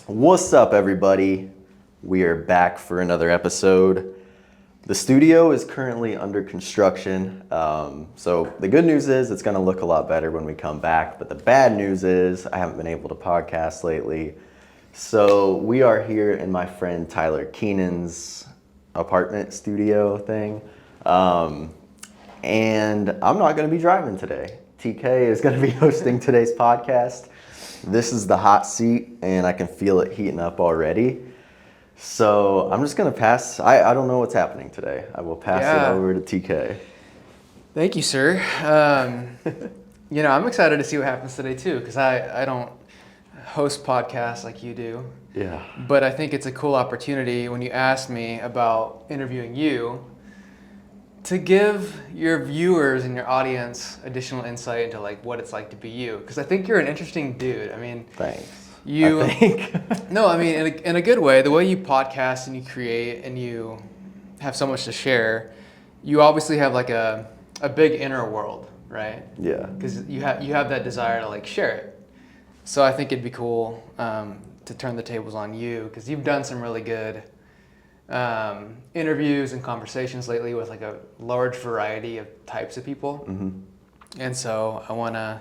What's up, everybody? We are back for another episode. The studio is currently under construction, so the good news is it's going to look a lot better when we come back, but the bad news is I haven't been able to podcast lately. So we are here in my friend Tyler Keenan's apartment studio thing, and I'm not going to be driving today. TK is going to be hosting today's podcast. This is the hot seat, and I can feel it heating up already. So I'm just going to pass. I don't know what's happening today. I will pass it over to TK. Thank you, sir. I'm excited to see what happens today, too, because I don't host podcasts like you do. Yeah. But I think it's a cool opportunity when you asked me about interviewing you to give your viewers and your audience additional insight into like what it's like to be you. Because I think you're an interesting dude. I mean, Thanks. You, I think. No, I mean, in a good way, the way you podcast and you create and you have so much to share, you obviously have like a big inner world, right? Yeah. Because you have that desire to like share it. So I think it'd be cool to turn the tables on you because you've done some really good interviews and conversations lately with like a large variety of types of people. Mm-hmm. And so I want to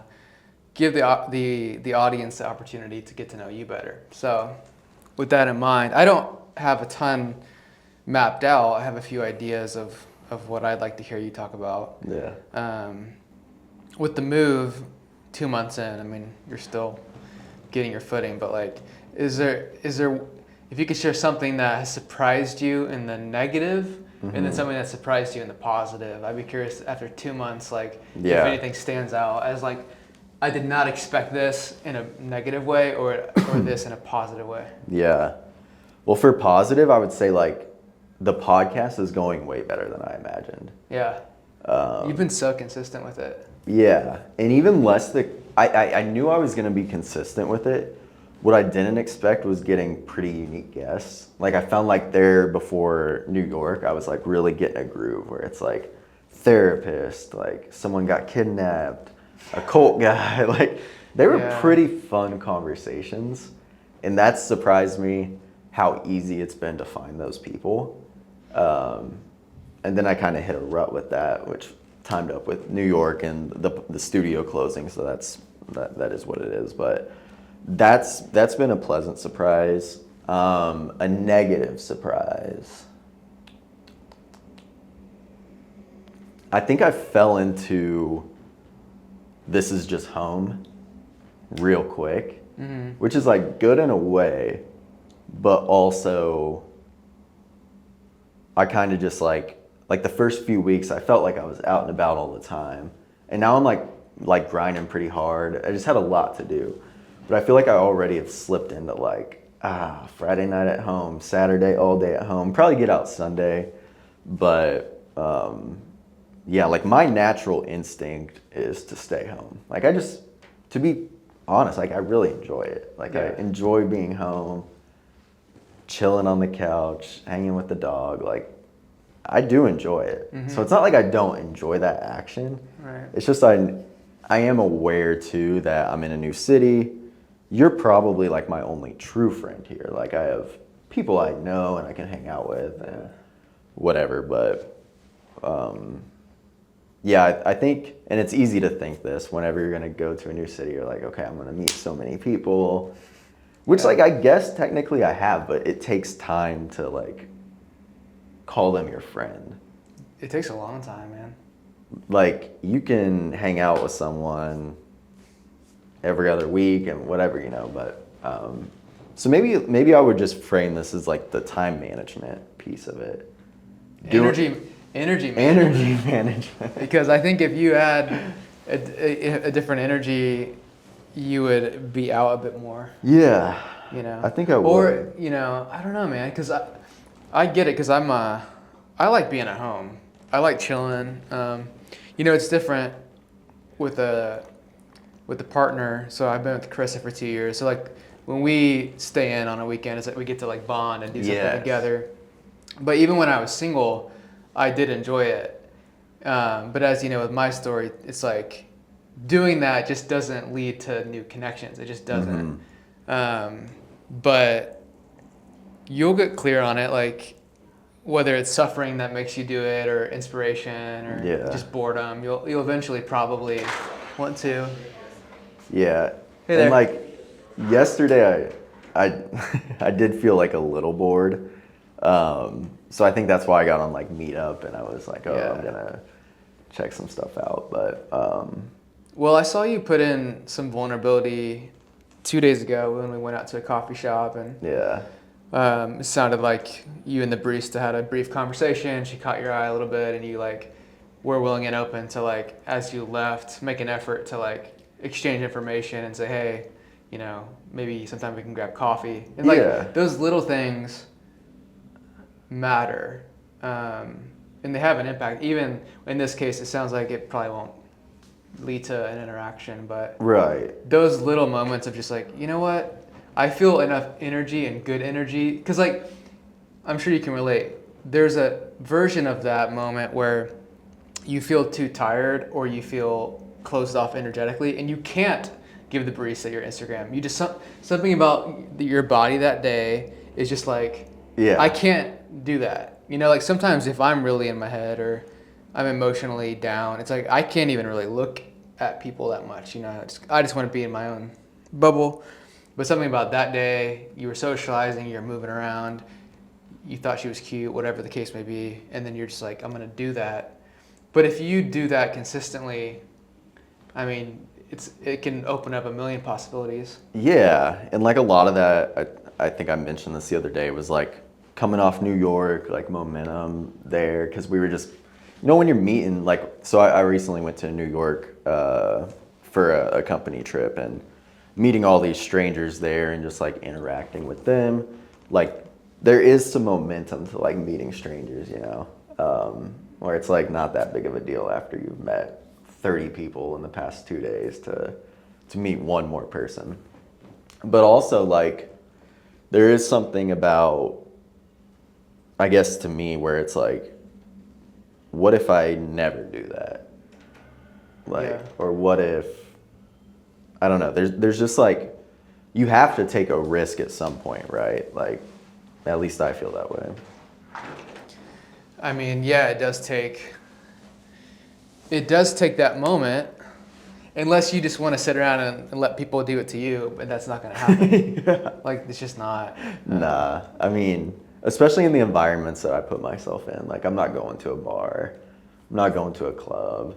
give the audience the opportunity to get to know you better. So with that in mind, I don't have a ton mapped out. I have a few ideas of what I'd like to hear you talk about. Yeah. With the move 2 months in, I mean, you're still getting your footing, but like, is there if you could share something that has surprised you in the negative Mm-hmm. and then something that surprised you in the positive? I'd be curious after 2 months, like if Yeah. anything stands out as like, I did not expect this in a negative way or this in a positive way. Yeah. Well, for positive, I would say like the podcast is going way better than I imagined. Yeah. You've been so consistent with it. Yeah. And even less I knew I was going to be consistent with it. What I didn't expect was getting pretty unique guests. Like I found like there before New York, I was like really getting a groove where it's like therapist, like someone got kidnapped, a cult guy. Like they were pretty fun conversations, and that surprised me how easy it's been to find those people. And then I kind of hit a rut with that, which timed up with New York and the studio closing. So that is what it is. But that's been a pleasant surprise. A negative surprise. I think I fell into this is just home real quick, which is like good in a way, but also I kind of just like the first few weeks I felt like I was out and about all the time, and now I'm like grinding pretty hard. I just had a lot to do, but I feel like I already have slipped into like Friday night at home, Saturday all day at home, probably get out Sunday, but yeah, like my natural instinct is to stay home. Like to be honest, like I really enjoy it. Like I enjoy being home, chilling on the couch, hanging with the dog. Like I do enjoy it. Mm-hmm. So it's not like I don't enjoy that action. Right. It's just I am aware too that I'm in a new city. You're probably like my only true friend here. Like I have people I know and I can hang out with and whatever, but yeah, I think, and it's easy to think this whenever you're going to go to a new city, you're like, okay, I'm going to meet so many people, which like I guess technically I have, but it takes time to like call them your friend. It takes a long time, man. Like you can hang out with someone every other week and whatever, but so maybe I would just frame this as like the time management piece of it. Energy management. Because I think if you had a different energy, you would be out a bit more. Yeah. I think I would. Or, I don't know, man, because I get it, because I like being at home. I like chilling. It's different with a partner. So I've been with Carissa for 2 years. So like when we stay in on a weekend, it's like we get to like bond and do something together. But even when I was single, I did enjoy it. But as you know, with my story, it's like doing that just doesn't lead to new connections. It just doesn't. but you'll get clear on it, like whether it's suffering that makes you do it or inspiration or just boredom. You'll eventually probably want to. Yeah. Hey there. And like yesterday I I did feel like a little bored. So I think that's why I got on like Meetup and I was like, I'm gonna check some stuff out. But well, I saw you put in some vulnerability 2 days ago when we went out to a coffee shop, and it sounded like you and the barista had a brief conversation. She caught your eye a little bit, and you like were willing and open to, like, as you left, make an effort to like exchange information and say, hey, you know, maybe sometime we can grab coffee. And like those little things matter, and they have an impact. Even in this case, it sounds like it probably won't lead to an interaction, but those little moments of just like, you know what, I feel enough energy and good energy, because like I'm sure you can relate, there's a version of that moment where you feel too tired or you feel closed off energetically and you can't give the barista your Instagram. You just something about your body that day is just like, I can't do that. You know, like sometimes if I'm really in my head or I'm emotionally down, it's like I can't even really look at people that much. You know, I just want to be in my own bubble. But something about that day, you were socializing, you're moving around, you thought she was cute, whatever the case may be, and then you're just like, I'm gonna do that. But if you do that consistently, I mean, it can open up a million possibilities. Yeah, and like a lot of that, I think I mentioned this the other day, was like coming off New York, like momentum there, because we were just, you know, when you're meeting, like, so I recently went to New York for a company trip, and meeting all these strangers there and just like interacting with them, like there is some momentum to like meeting strangers, you know, where it's like not that big of a deal after you've met 30 people in the past 2 days to meet one more person. But also like there is something about, I guess to me, where it's like, what if I never do that? Like, or what if, I don't know, there's just like, you have to take a risk at some point, right? Like, at least I feel that way. I mean, yeah, it does take that moment, unless you just want to sit around and let people do it to you, but that's not going to happen. Like, it's just not. Nah, I mean, especially in the environments that I put myself in. Like, I'm not going to a bar, I'm not going to a club,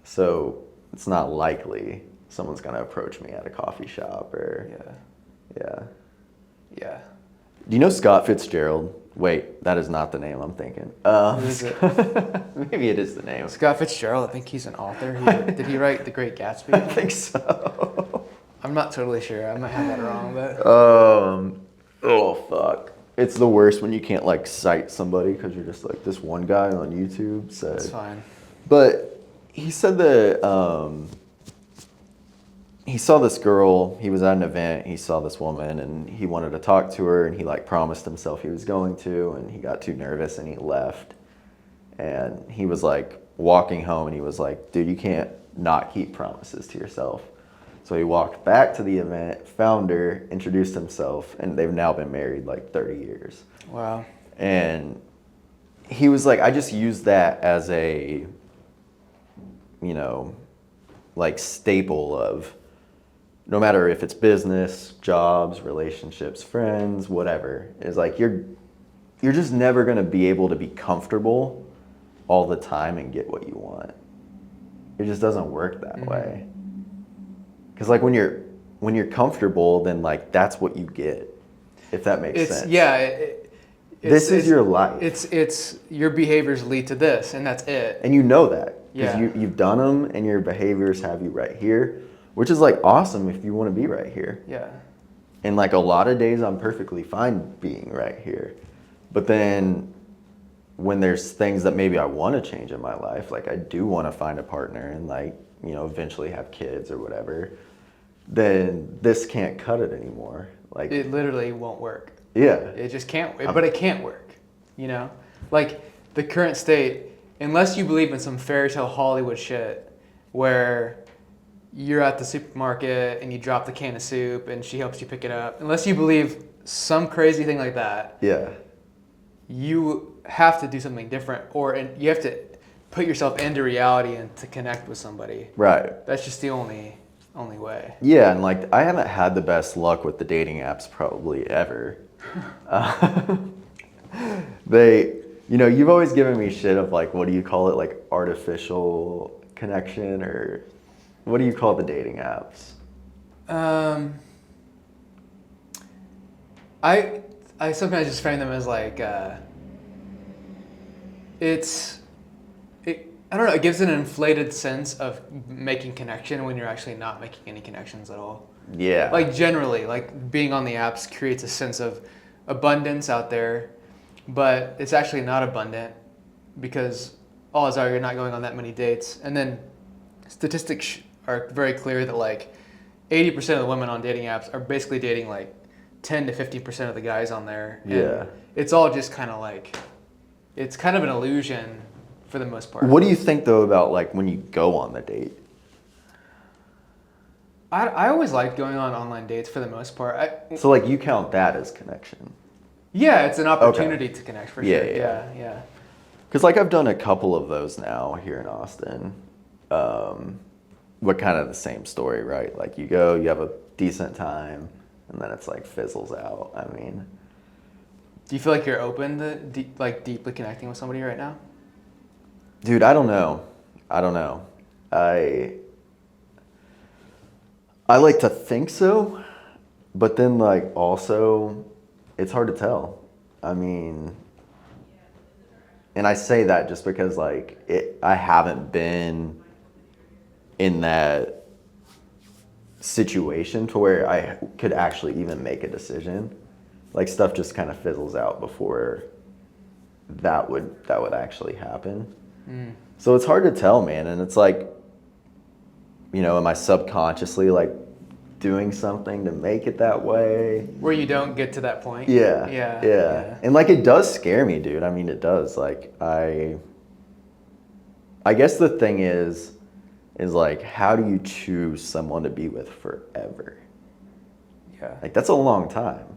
so it's not likely someone's going to approach me at a coffee shop or, Yeah. Do you know Scott Fitzgerald? Wait, that is not the name I'm thinking. Who is it? Maybe it is the name. Scott Fitzgerald, I think he's an author. Did he write The Great Gatsby? I think so. I'm not totally sure. I might have that wrong, but. Oh fuck. It's the worst when you can't like cite somebody because you're just like, this one guy on YouTube said. That's fine. But he said that he saw this girl, he was at an event, he saw this woman and he wanted to talk to her and he like promised himself he was going to, and he got too nervous and he left. And he was like walking home and he was like, dude, you can't not keep promises to yourself. So he walked back to the event, found her, introduced himself, and they've now been married like 30 years. Wow. And he was like, I just used that as a, you know, like staple of, no matter if it's business, jobs, relationships, friends, whatever, is like you're just never going to be able to be comfortable all the time and get what you want. It just doesn't work that way. Because like when you're comfortable, then like that's what you get, if that makes sense. Yeah. This is your life. It's your behaviors lead to this, and that's it. And you know that because Yeah. you've done them, and your behaviors have you right here. Which is like awesome if you want to be right here. Yeah. And like a lot of days I'm perfectly fine being right here. But then when there's things that maybe I want to change in my life, like I do want to find a partner and like, you know, eventually have kids or whatever, then this can't cut it anymore. Like It literally won't work. Yeah. It just can't, but it can't work, you know? Like the current state, unless you believe in some fairy tale Hollywood shit where you're at the supermarket and you drop the can of soup and she helps you pick it up. Unless you believe some crazy thing like that, Yeah. you have to do something different, or you have to put yourself into reality and to connect with somebody. Right. That's just the only way. Yeah, and like I haven't had the best luck with the dating apps probably ever. You've always given me shit of like, what do you call it? Like artificial connection, or what do you call the dating apps? I sometimes just frame them as like, I don't know, it gives an inflated sense of making connection when you're actually not making any connections at all. Yeah. Like generally, like being on the apps creates a sense of abundance out there, but it's actually not abundant because odds are you're not going on that many dates. And then statistics are very clear that like 80% of the women on dating apps are basically dating like 10 to 50% of the guys on there. And Yeah. it's all just kind of like, it's kind of an illusion for the most part. What do you think though about like when you go on the date? I always like going on online dates for the most part. So like you count that as connection? Yeah, it's an opportunity to connect for Yeah, sure. yeah. Yeah. Because like I've done a couple of those now here in Austin. But kind of the same story, right? Like you go, you have a decent time, and then it's like fizzles out. I mean, Do you feel like you're open to deeply connecting with somebody right now? dude, I don't know. I like to think so, but then like also it's hard to tell. I mean, and I say that just because like I haven't been in that situation to where I could actually even make a decision. Like stuff just kind of fizzles out before that would actually happen. So it's hard to tell, man. And it's like, am I subconsciously like doing something to make it that way? Where you don't get to that point? Yeah. And like it does scare me, dude. I mean, it does. Like I guess the thing is like, how do you choose someone to be with forever? Yeah. Like that's a long time.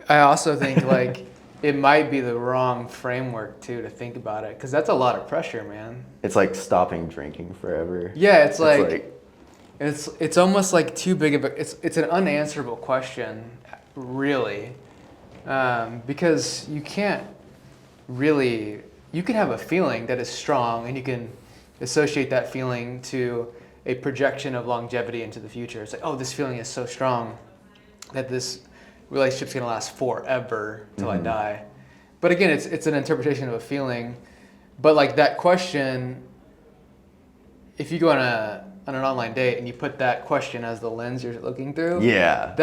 I also think like it might be the wrong framework too to think about it, because that's a lot of pressure, man. It's like stopping drinking forever. Yeah, it's almost like too big of a it's an unanswerable question, really, because you can't really, you can have a feeling that is strong and you can associate that feeling to a projection of longevity into the future. It's like, oh, this feeling is so strong that this relationship's gonna last forever till I die. But again, it's an interpretation of a feeling. But like that question, if you go on an online date and you put that question as the lens you're looking through, dude,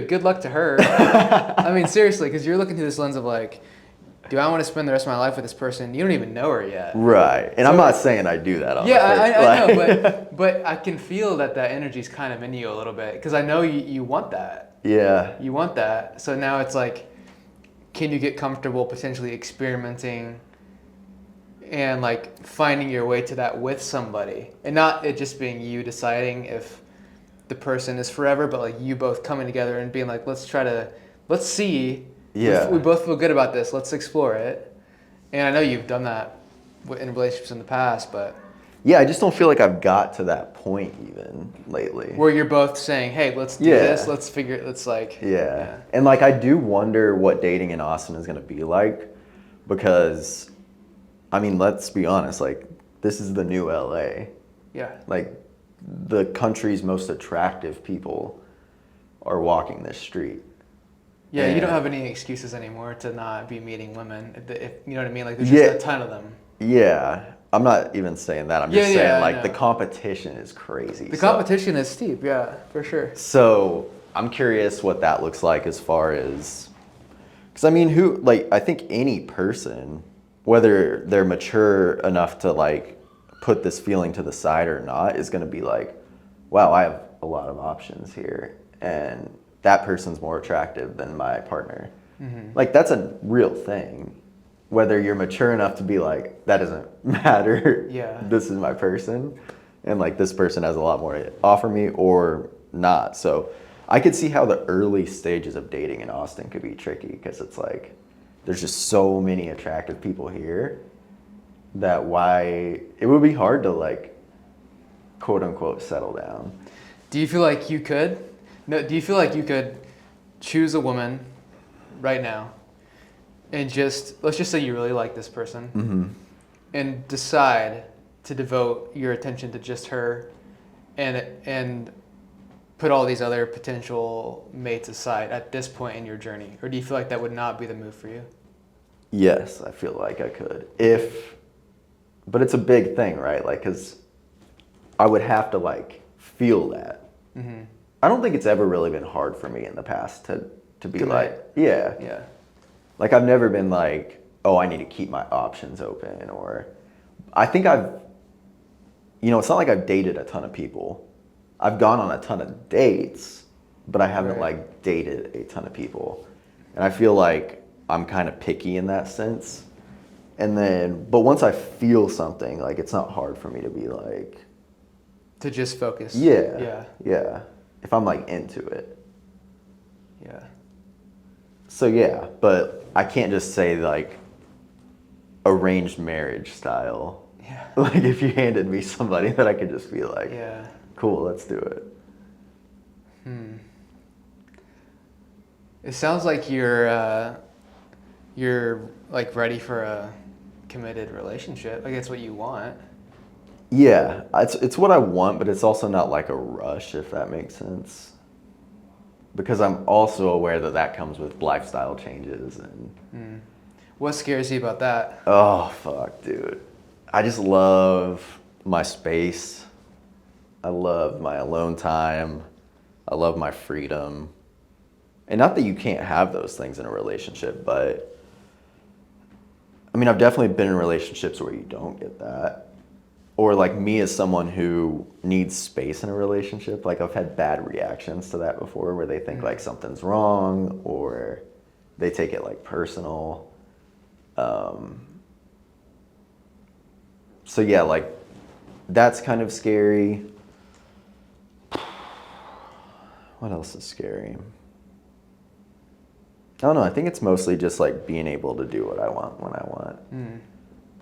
good luck to her. I mean, seriously, because you're looking through this lens of like, do I want to spend the rest of my life with this person? You don't even know her yet. Right. And so, I'm not saying I do that on the first, I know, but I can feel that energy's kind of in you a little bit, because I know you want that. Yeah. You want that. So now it's like, can you get comfortable potentially experimenting and like finding your way to that with somebody, and not it just being you deciding if the person is forever, but like you both coming together and being like, let's see. Yeah. We both feel good about this. Let's explore it. And I know you've done that in relationships in the past, but yeah, I just don't feel like I've got to that point even lately. Where you're both saying, hey, let's do this. Let's figure it. Let's like. Yeah. And like, I do wonder what dating in Austin is going to be like, because, I mean, let's be honest, like, this is the new LA. Yeah. Like, the country's most attractive people are walking this street. Yeah, you don't have any excuses anymore to not be meeting women. If you know what I mean? Like, there's just a ton of them. Yeah. I'm not even saying that. I'm just saying, like, the competition is crazy. The competition is steep, yeah, for sure. So, I'm curious what that looks like as far as... Because, I mean, I think any person, whether they're mature enough to, like, put this feeling to the side or not, is going to be like, wow, I have a lot of options here. And that person's more attractive than my partner. Mm-hmm. Like, that's a real thing. whether you're mature enough to be like, that doesn't matter. Yeah. This is my person. And like this person has a lot more to offer me or not. So I could see how the early stages of dating in Austin could be tricky because it's like there's just so many attractive people here that why it would be hard to like quote unquote settle down. Do you feel like you could? No, do you feel like you could choose a woman right now and let's just say you really like this person and decide to devote your attention to just her and put all these other potential mates aside at this point in your journey? Or do you feel like that would not be the move for you? Yes, I feel like I could. But it's a big thing, right? Like, because I would have to, like, feel that. Mm-hmm. I don't think it's ever really been hard for me in the past to be like, yeah. Yeah. Like, I've never been like, oh, I need to keep my options open. Or I think it's not like I've dated a ton of people. I've gone on a ton of dates, but I haven't, like, dated a ton of people. And I feel like I'm kind of picky in that sense. But once I feel something, like, it's not hard for me to be like... To just focus. Yeah. If I'm, like, into it. Yeah. So, yeah, but I can't just say, like, arranged marriage style. Yeah. Like, if you handed me somebody that I could just be like, yeah. Cool, let's do it. It sounds like you're like ready for a committed relationship. Like, it's what you want. Yeah, it's what I want, but it's also not like a rush, if that makes sense. Because I'm also aware that comes with lifestyle changes and... What scares you about that? Oh, fuck, dude. I just love my space. I love my alone time. I love my freedom. And not that you can't have those things in a relationship, but... I mean, I've definitely been in relationships where you don't get that. Or like me as someone who needs space in a relationship, like I've had bad reactions to that before where they think like something's wrong or they take it like personal. So yeah, like that's kind of scary. What else is scary? I don't know. I think it's mostly just like being able to do what I want when I want.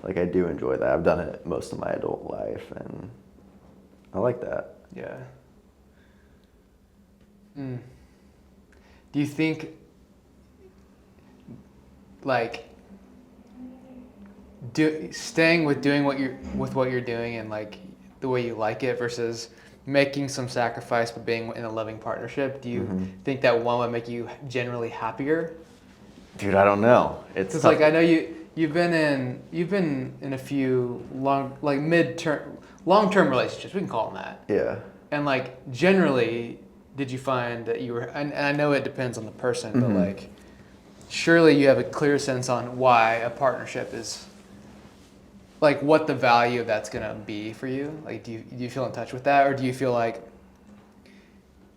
Like I do enjoy that. I've done it most of my adult life and I like that. Yeah. Do you think like staying with doing what you're doing and like the way you like it versus making some sacrifice but being in a loving partnership, do you think that one would make you generally happier? Dude, I don't know. It's because like I know you've been in a few long term relationships, we can call them that. Yeah. And like generally, did you find that you were? And I know it depends on the person, but like surely you have a clear sense on why a partnership is. Like what the value of that's gonna be for you? Like, do you feel in touch with that, or do you feel like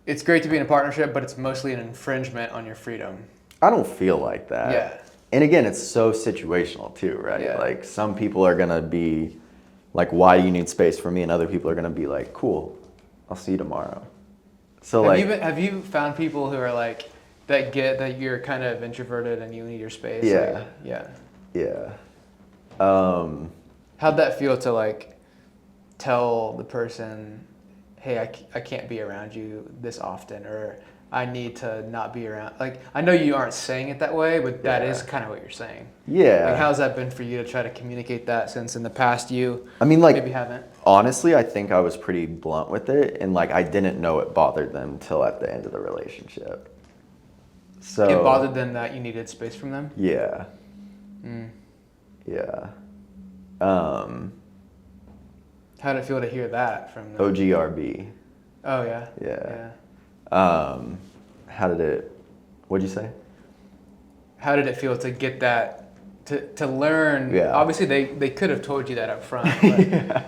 it's great to be in a partnership, but it's mostly an infringement on your freedom? I don't feel like that. Yeah. And again, it's so situational too, right? Yeah. Like some people are gonna be like, "Why do you need space from me?" And other people are gonna be like, "Cool, I'll see you tomorrow." So have you found people who are like that get that you're kind of introverted and you need your space? Yeah. Like, yeah. How'd that feel to like tell the person, hey, I can't be around you this often, or I need to not be around? Like, I know you aren't saying it that way, but that is kind of what you're saying. Yeah. Like, how's that been for you to try to communicate that since in the past you maybe haven't? Honestly, I think I was pretty blunt with it, and like I didn't know it bothered them till at the end of the relationship. So It bothered them that you needed space from them? Yeah. Yeah. How did it feel to hear that from them? OGRB. Oh, yeah? Yeah. What'd you say? How did it feel to get that, to learn? Yeah. Obviously, they could have told you that up front,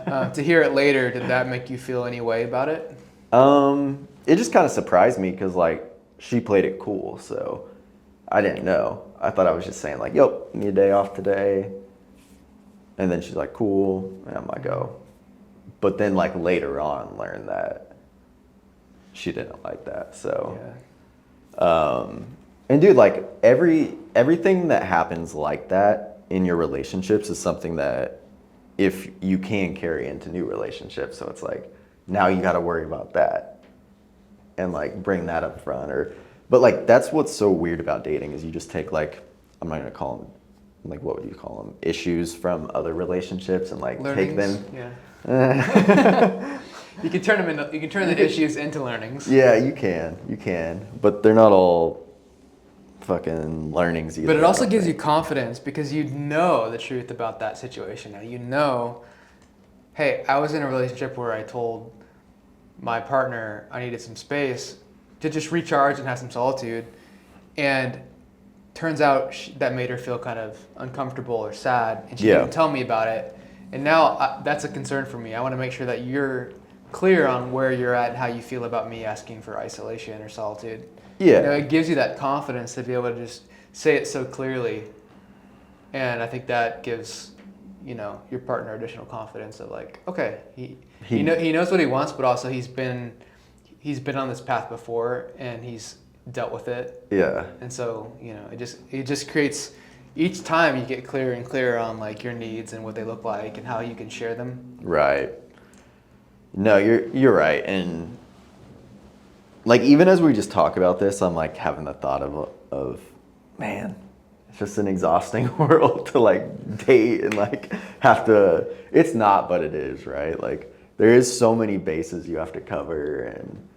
but to hear it later, did that make you feel any way about it? It just kind of surprised me because, like, she played it cool, so I didn't know. I thought I was just saying like, "Yo, need a day off today." And then she's like, "Cool." And I'm like, "Oh." But then like later on learned that she didn't like that. So and dude, like everything that happens like that in your relationships is something that if you can carry into new relationships. So it's like now you got to worry about that and like bring that up front but like that's what's so weird about dating is you just take like I'm not going to call them like what would you call them issues from other relationships and like Learnings, take them yeah. You can turn the issues into learnings. Yeah, you can, but they're not all fucking learnings either. But it also gives you confidence because you know the truth about that situation now. You know, hey, I was in a relationship where I told my partner I needed some space to just recharge and have some solitude, and turns out that made her feel kind of uncomfortable or sad, and she didn't tell me about it. And now that's a concern for me. I want to make sure that you're clear on where you're at and how you feel about me asking for isolation or solitude. Yeah. You know, it gives you that confidence to be able to just say it so clearly. And I think that gives, you know, your partner additional confidence of like, okay, he knows what he wants, but also he's been on this path before and he's dealt with it. Yeah. And so, you know, it just creates, each time you get clearer and clearer on like your needs and what they look like and how you can share them. Right. No, you're right. And like even as we just talk about this, I'm like having the thought of man, it's just an exhausting world to like date and like have to it's not, but it is, right? Like there is so many bases you have to cover and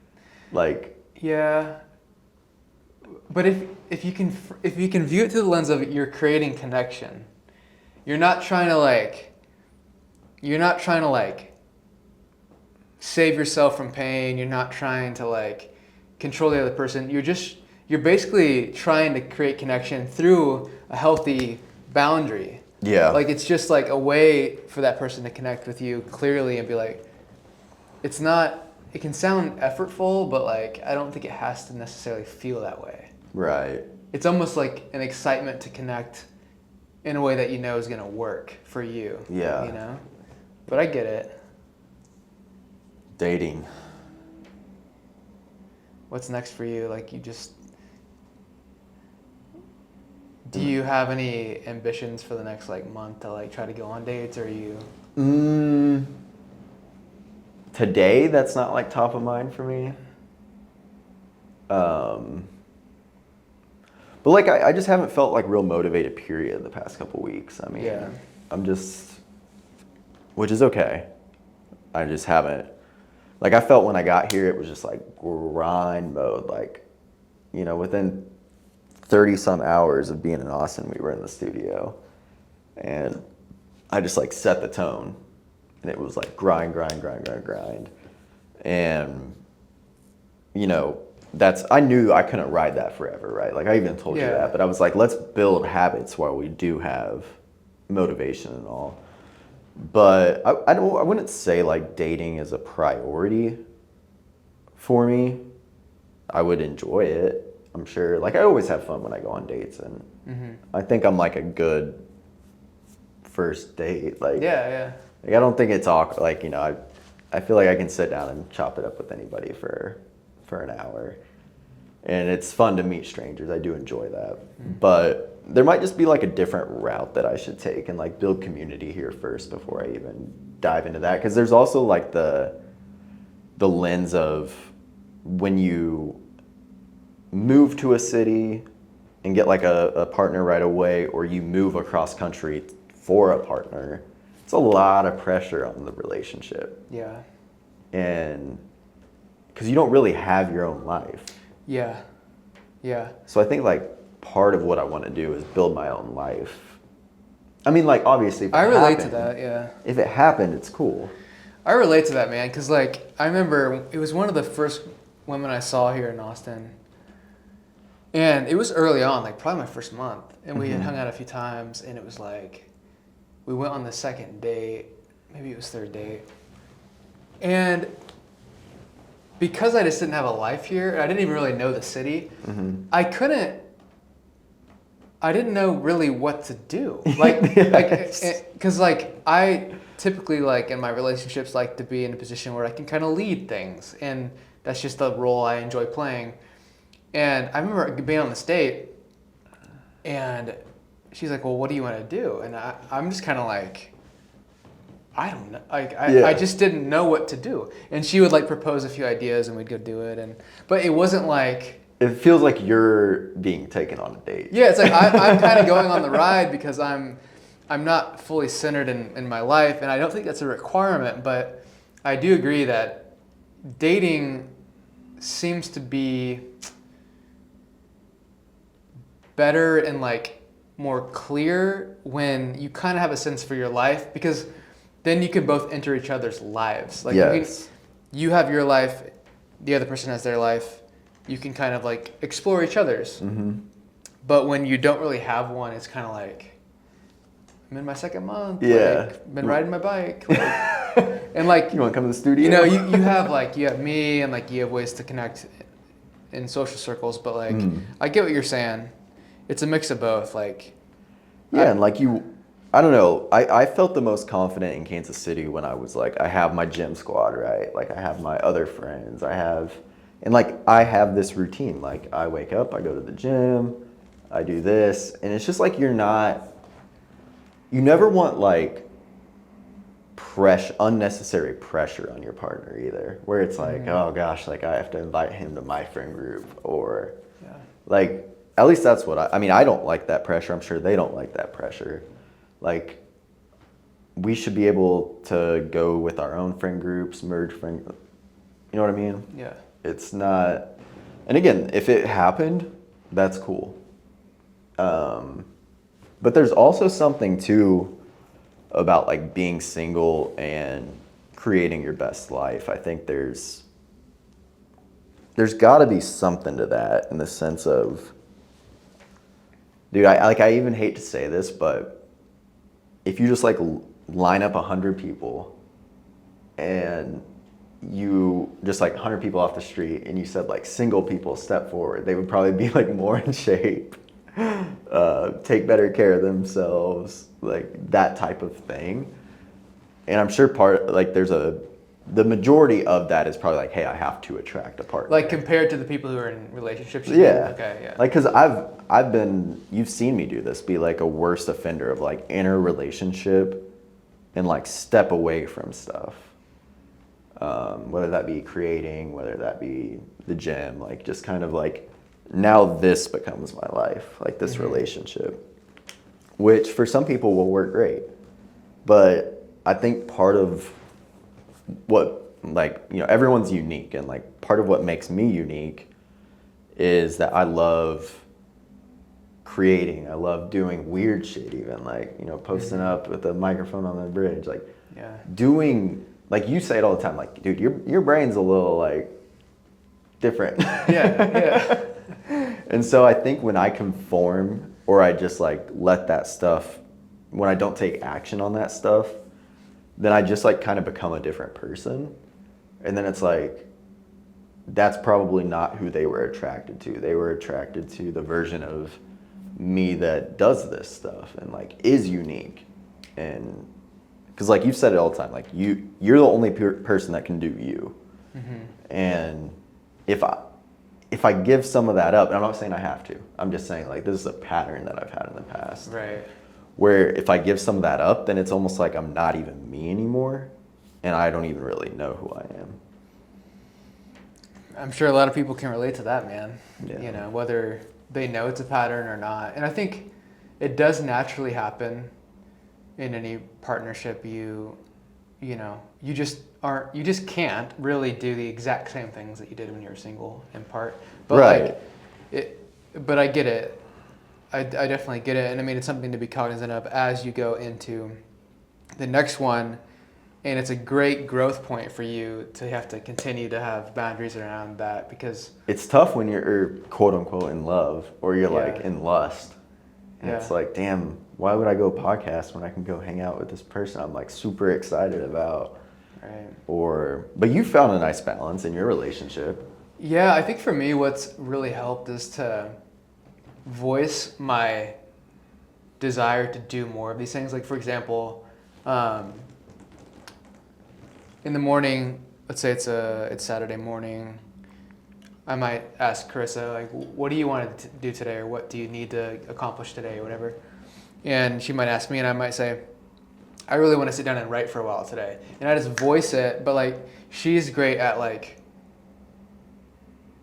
like yeah. But if you can view it through the lens of you're creating connection, you're not trying to like save yourself from pain. You're not trying to like control the other person. You're basically trying to create connection through a healthy boundary. Yeah. Like it's just like a way for that person to connect with you clearly and be like, it can sound effortful, but like I don't think it has to necessarily feel that way. Right. It's almost like an excitement to connect in a way that you know is going to work for you. Yeah. You know? But I get it. Dating. What's next for you? Like do you have any ambitions for the next like month to like try to go on dates, or are you? Today, that's not like top of mind for me. But like I just haven't felt like real motivated period the past couple weeks. I mean, Yeah. I'm just, which is okay. I just haven't, like I felt when I got here, it was just like grind mode. Like, you know, within 30 some hours of being in Austin, we were in the studio and I just like set the tone and it was like grind. And, you know, I knew I couldn't ride that forever, right? Like I even told you that, but I was like, let's build habits while we do have motivation and all. But I wouldn't say like dating is a priority for me. I would enjoy it, I'm sure. Like I always have fun when I go on dates and I think I'm like a good first date. Like, Yeah. Like I don't think it's awkward. Like, you know, I feel like I can sit down and chop it up with anybody for an hour. And it's fun to meet strangers. I do enjoy that. But there might just be like a different route that I should take and like build community here first before I even dive into that. Because there's also like the lens of when you move to a city and get like a partner right away, or you move across country for a partner, it's a lot of pressure on the relationship. Yeah. And because you don't really have your own life. Yeah. So I think like part of what I want to do is build my own life. I mean, like obviously if it I relate happened, to that, yeah. If it happened, it's cool. I relate to that, man, because like I remember it was one of the first women I saw here in Austin, and it was early on, like probably my first month, and we had hung out a few times, and it was like we went on the second date, maybe it was third date, and because I just didn't have a life here, I didn't even really know the city, I couldn't I didn't know really what to do. Like, Yes. because like I typically like in my relationships like to be in a position where I can kind of lead things, and that's just the role I enjoy playing. And I remember being on this date, and she's like, "Well, what do you want to do?" And I'm just kind of like, I don't know. Like I just didn't know what to do. And she would like propose a few ideas, and we'd go do it. But it wasn't like. It feels like you're being taken on a date. Yeah, it's like I'm kind of going on the ride because I'm not fully centered in my life, and I don't think that's a requirement. But I do agree that dating seems to be better and like more clear when you kind of have a sense for your life, because then you can both enter each other's lives. Like you have your life, the other person has their life. You can kind of like explore each other's. Mm-hmm. But when you don't really have one, it's kind of like, I'm in my second month. Yeah. Like, been riding my bike. Like, and like, You want to come to the studio? you know, you have me, and like you have ways to connect in social circles. But like, I get what you're saying. It's a mix of both. Like, yeah, and like I don't know. I felt the most confident in Kansas City when I was like, I have my gym squad, right? Like I have my other friends. I have this routine. Like I wake up, I go to the gym, I do this, and it's just like you never want like unnecessary pressure on your partner either, where it's like, oh gosh, like I have to invite him to my friend group, or like, at least that's what I mean, I don't like that pressure. I'm sure they don't like that pressure. Like we should be able to go with our own friend groups, merge friend, you know what I mean? yeah. It's not, and again, if it happened, that's cool. But there's also something too about like being single and creating your best life. I think there's got to be something to that, in the sense of, dude, I even hate to say this, but if you just like line up 100 people and you just like 100 people off the street and you said like single people step forward, they would probably be like more in shape, take better care of themselves, like that type of thing. And I'm sure the majority of that is probably like, hey, I have to attract a partner. Like compared to the people who are in relationships. Yeah. Okay. Yeah. Like, cause you've seen me do this, be like a worst offender of like enter a relationship and like step away from stuff. Whether that be creating, whether that be the gym, like just kind of like, now this becomes my life, like this relationship, which for some people will work great. But I think part of what, like, you know, everyone's unique, and like part of what makes me unique is that I love creating. I love doing weird shit, even like, you know, posting up with a microphone on the bridge, like doing, like you say it all the time, like, dude, your brain's a little like different. Yeah. And so I think when I conform, or I just like let that stuff, when I don't take action on that stuff, then I just like kind of become a different person. And then it's like, that's probably not who they were attracted to. They were attracted to the version of me that does this stuff and like is unique. And because like you've said it all the time, like you're the only person that can do you. And if I give some of that up, and I'm not saying I have to, I'm just saying like this is a pattern that I've had in the past. Right. Where if I give some of that up, then it's almost like I'm not even me anymore, and I don't even really know who I am. I'm sure a lot of people can relate to that, man. Yeah. You know, whether they know it's a pattern or not. And I think it does naturally happen in any partnership. You just can't really do the exact same things that you did when you were single, in part. But right. But I get it. I definitely get it. And I mean, it's something to be cognizant of as you go into the next one. And it's a great growth point for you to have to continue to have boundaries around that, because it's tough when you're quote unquote in love, or you're like in lust. And it's like, damn, why would I go podcast when I can go hang out with this person I'm like super excited about? Right. But you found a nice balance in your relationship. Yeah, I think for me what's really helped is to voice my desire to do more of these things. Like, for example, in the morning, let's say it's Saturday morning, I might ask Carissa, like, what do you want to do today, or what do you need to accomplish today, or whatever. And she might ask me, and I might say, I really want to sit down and write for a while today. And I just voice it, but like, she's great at like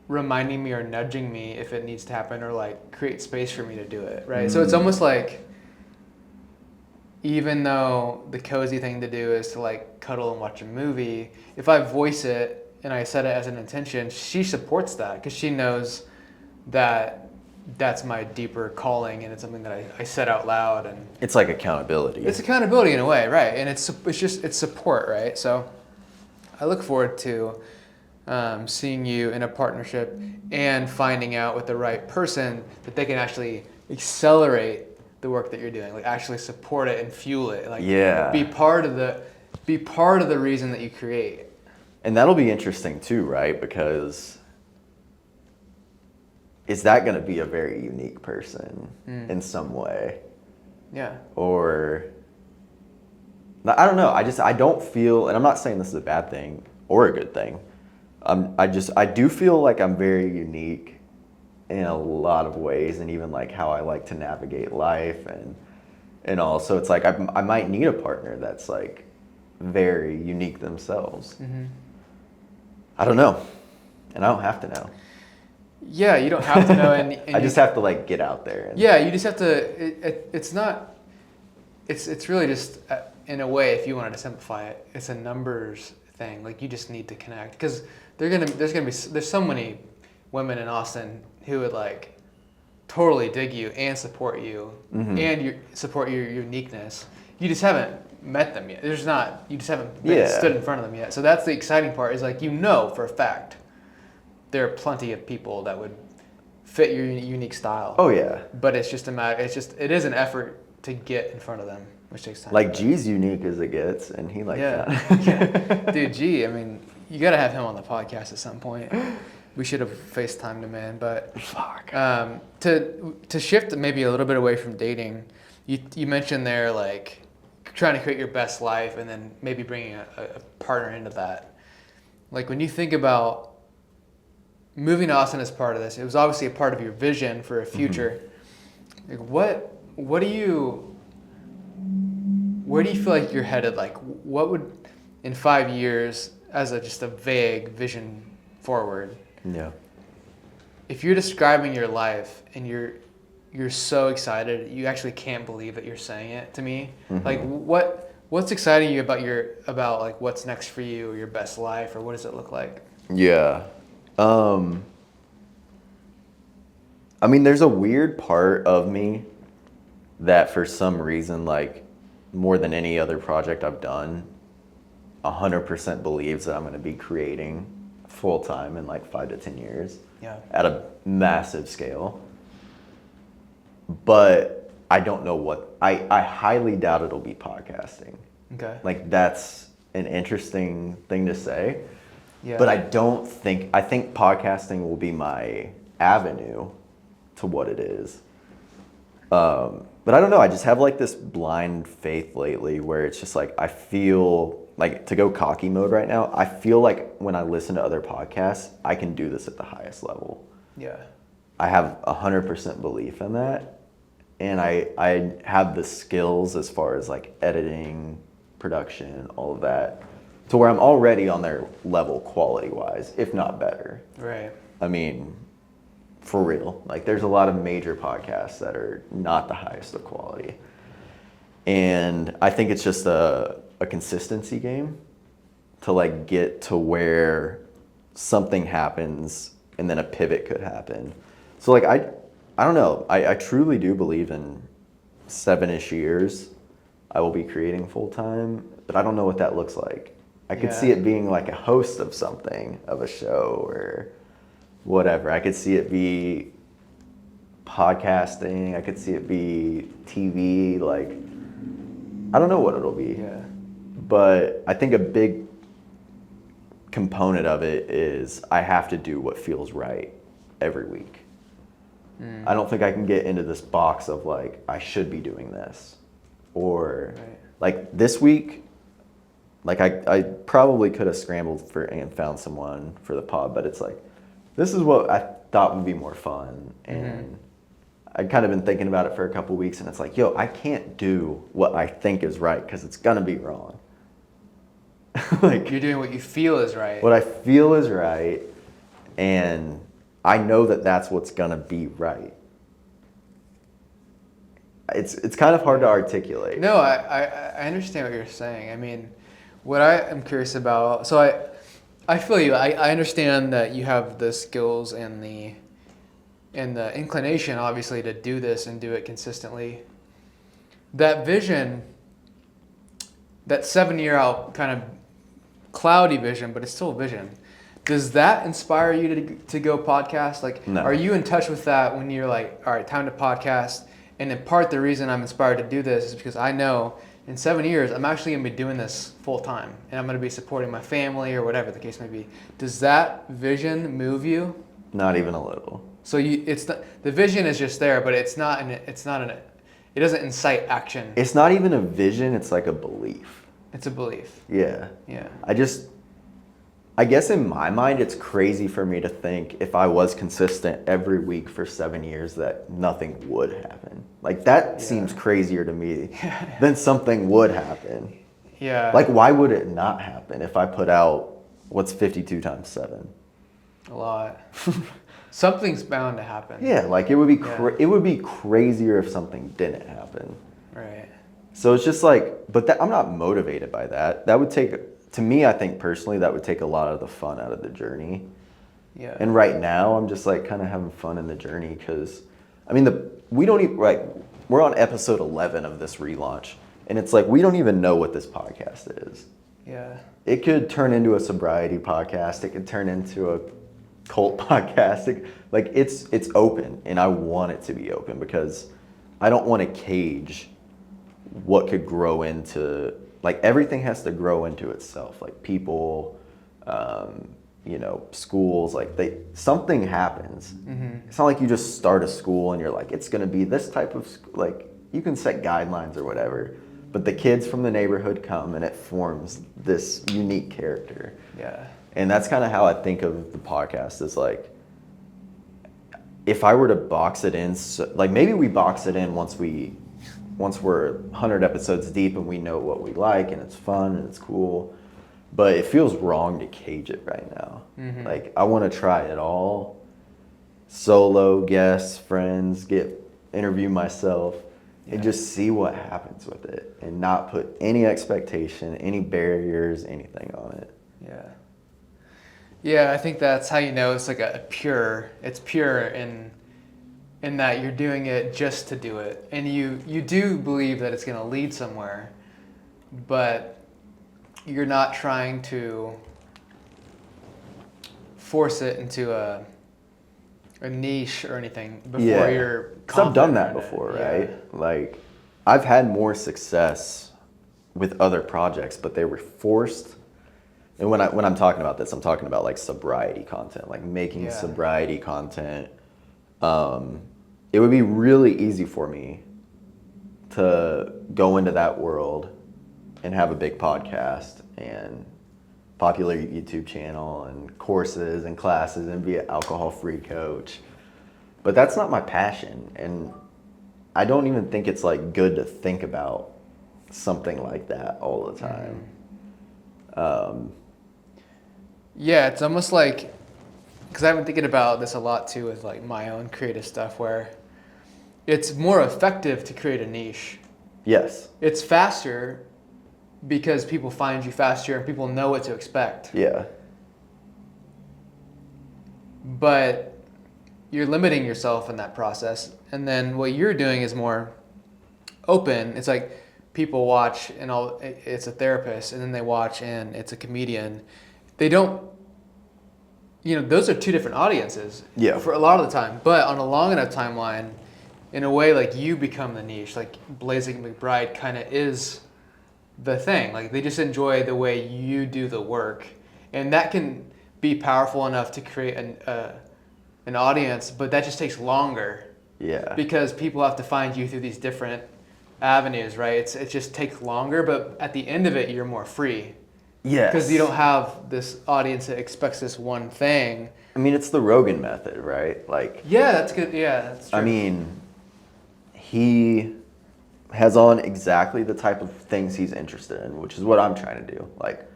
reminding me or nudging me if it needs to happen, or like create space for me to do it, right? So it's almost like, even though the cozy thing to do is to like cuddle and watch a movie, if I voice it and I set it as an intention, she supports that because she knows that that's my deeper calling, and it's something that I said out loud. And it's like accountability. It's accountability in a way, right? And it's support, right? So I look forward to seeing you in a partnership and finding out with the right person that they can actually accelerate the work that you're doing, like actually support it and fuel it, like be part of the reason that you create. And that'll be interesting too, right? Because is that going to be a very unique person in some way? Yeah. Or I don't know. I don't feel, and I'm not saying this is a bad thing or a good thing. I do feel like I'm very unique in a lot of ways, and even like how I like to navigate life and all. So it's like I might need a partner that's like very unique themselves. I don't know, and I don't have to know. Yeah, you don't have to know, and I just have to like get out there. Yeah, you just have to. It's not. It's really just in a way, if you wanted to simplify it, it's a numbers thing. Like, you just need to connect, because there's so many women in Austin who would like totally dig you and support you and support your uniqueness. You just haven't met them yet. You just haven't stood in front of them yet. So that's the exciting part, is like, for a fact there are plenty of people that would fit your unique style. Oh yeah. But it's just it is an effort to get in front of them, which takes time. Like, G's unique as it gets, and he likes that. Yeah. Dude, G, I mean, you got to have him on the podcast at some point. We should have FaceTimed him in, but fuck. To shift maybe a little bit away from dating, you mentioned there, like, trying to create your best life and then maybe bringing a partner into that. Like, when you think about moving to Austin as part of this, it was obviously a part of your vision for a future. Like, where do you feel like you're headed? Like, what would, in 5 years, as just a vague vision forward, if you're describing your life and you're so excited, you actually can't believe that you're saying it to me. Like, what's exciting you about like what's next for you, or your best life, or what does it look like? Yeah. I mean, there's a weird part of me that for some reason, like, more than any other project I've done, 100% believes that I'm going to be creating full time in like 5 to 10 years. Yeah. At a massive scale. But I don't know what, I highly doubt it'll be podcasting. Okay. Like, that's an interesting thing to say. Yeah. But I think podcasting will be my avenue to what it is. But I don't know, I just have like this blind faith lately where it's just like, I feel like, to go cocky mode right now, I feel like when I listen to other podcasts, I can do this at the highest level. Yeah. I have 100% belief in that. And I have the skills as far as like editing, production, all of that, to where I'm already on their level quality-wise, if not better. Right. I mean, for real. Like, there's a lot of major podcasts that are not the highest of quality. And I think it's just a consistency game to like get to where something happens and then a pivot could happen. So like, I don't know. I truly do believe in 7-ish years I will be creating full time, but I don't know what that looks like. I could see it being like a host of something, of a show or whatever. I could see it be podcasting. I could see it be TV. Like, I don't know what it'll be. Yeah. But I think a big component of it is I have to do what feels right every week. I don't think I can get into this box of like, I should be doing this. Or like this week, like I probably could have scrambled for and found someone for the pod, but it's like, this is what I thought would be more fun. And I'd kind of been thinking about it for a couple weeks, and it's like, yo, I can't do what I think is right because it's gonna be wrong. Like, you're doing what you feel is right. What I feel is right, and I know that that's what's gonna be right. It's kind of hard to articulate. No, I understand what you're saying. I mean, what I am curious about, so I feel you. I understand that you have the skills and the inclination, obviously, to do this and do it consistently. That vision, that 7-year out kind of cloudy vision, but it's still a vision. Does that inspire you to go podcast? Like, no. Are you in touch with that when you're like, all right, time to podcast? And in part, the reason I'm inspired to do this is because I know in 7 years, I'm actually going to be doing this full time, and I'm going to be supporting my family or whatever the case may be. Does that vision move you? Not even a little. So the vision is just there, but it doesn't incite action. It's not even a vision. It's like a belief. It's a belief. Yeah. Yeah. I guess in my mind, it's crazy for me to think if I was consistent every week for 7 years that nothing would happen. Like that seems crazier to me than something would happen. Yeah. Like why would it not happen if I put out what's 52 times 7? A lot. Something's bound to happen. Yeah, like it would be crazier if something didn't happen. Right. So it's just like, but I'm not motivated by that. That would take, to me, I think personally, that would take a lot of the fun out of the journey. Yeah. And right now, I'm just like kind of having fun in the journey because, I mean, we're on episode 11 of this relaunch, and it's like we don't even know what this podcast is. Yeah. It could turn into a sobriety podcast. It could turn into a cult podcast. It's open, and I want it to be open because I don't want to cage what could grow into, like everything has to grow into itself, like people, schools, like something happens. It's not like you just start a school and you're like, it's going to be this type of school. Like you can set guidelines or whatever, but the kids from the neighborhood come and it forms this unique character. Yeah. And that's kind of how I think of the podcast is like, if I were to box it in, like maybe we box it in once we're 100 episodes deep and we know what we like and it's fun and it's cool, but it feels wrong to cage it right now. Like I want to try it all, solo, guests, friends, interview myself and just see what happens with it and not put any expectation, any barriers, anything on it. Yeah. Yeah, I think that's how you know it's like it's pure in that you're doing it just to do it. And you do believe that it's going to lead somewhere, but you're not trying to force it into a niche or anything before you're confident. 'Cause I've done that before, right? Like I've had more success with other projects, but they were forced. And when I'm talking about this, I'm talking about like sobriety content, like making sobriety content. It would be really easy for me to go into that world and have a big podcast and popular YouTube channel and courses and classes and be an alcohol-free coach. But that's not my passion. And I don't even think it's like good to think about something like that all the time. Yeah, it's almost like, because I've been thinking about this a lot too with like my own creative stuff where it's more effective to create a niche. Yes. It's faster because people find you faster and people know what to expect. Yeah. But you're limiting yourself in that process. And then what you're doing is more open. It's like people watch and it's a therapist and then they watch and it's a comedian. They don't, those are two different audiences for a lot of the time. But on a long enough timeline, in a way, like you become the niche. Like Blazik McBride kind of is the thing. Like they just enjoy the way you do the work. And that can be powerful enough to create an audience, but that just takes longer. Yeah. Because people have to find you through these different avenues, right? It just takes longer, but at the end of it, you're more free. Yes. Because you don't have this audience that expects this one thing. I mean, it's the Rogan method, right? Like. Yeah, that's good. Yeah, that's true. I mean, he has on exactly the type of things he's interested in, which is what I'm trying to do. Like,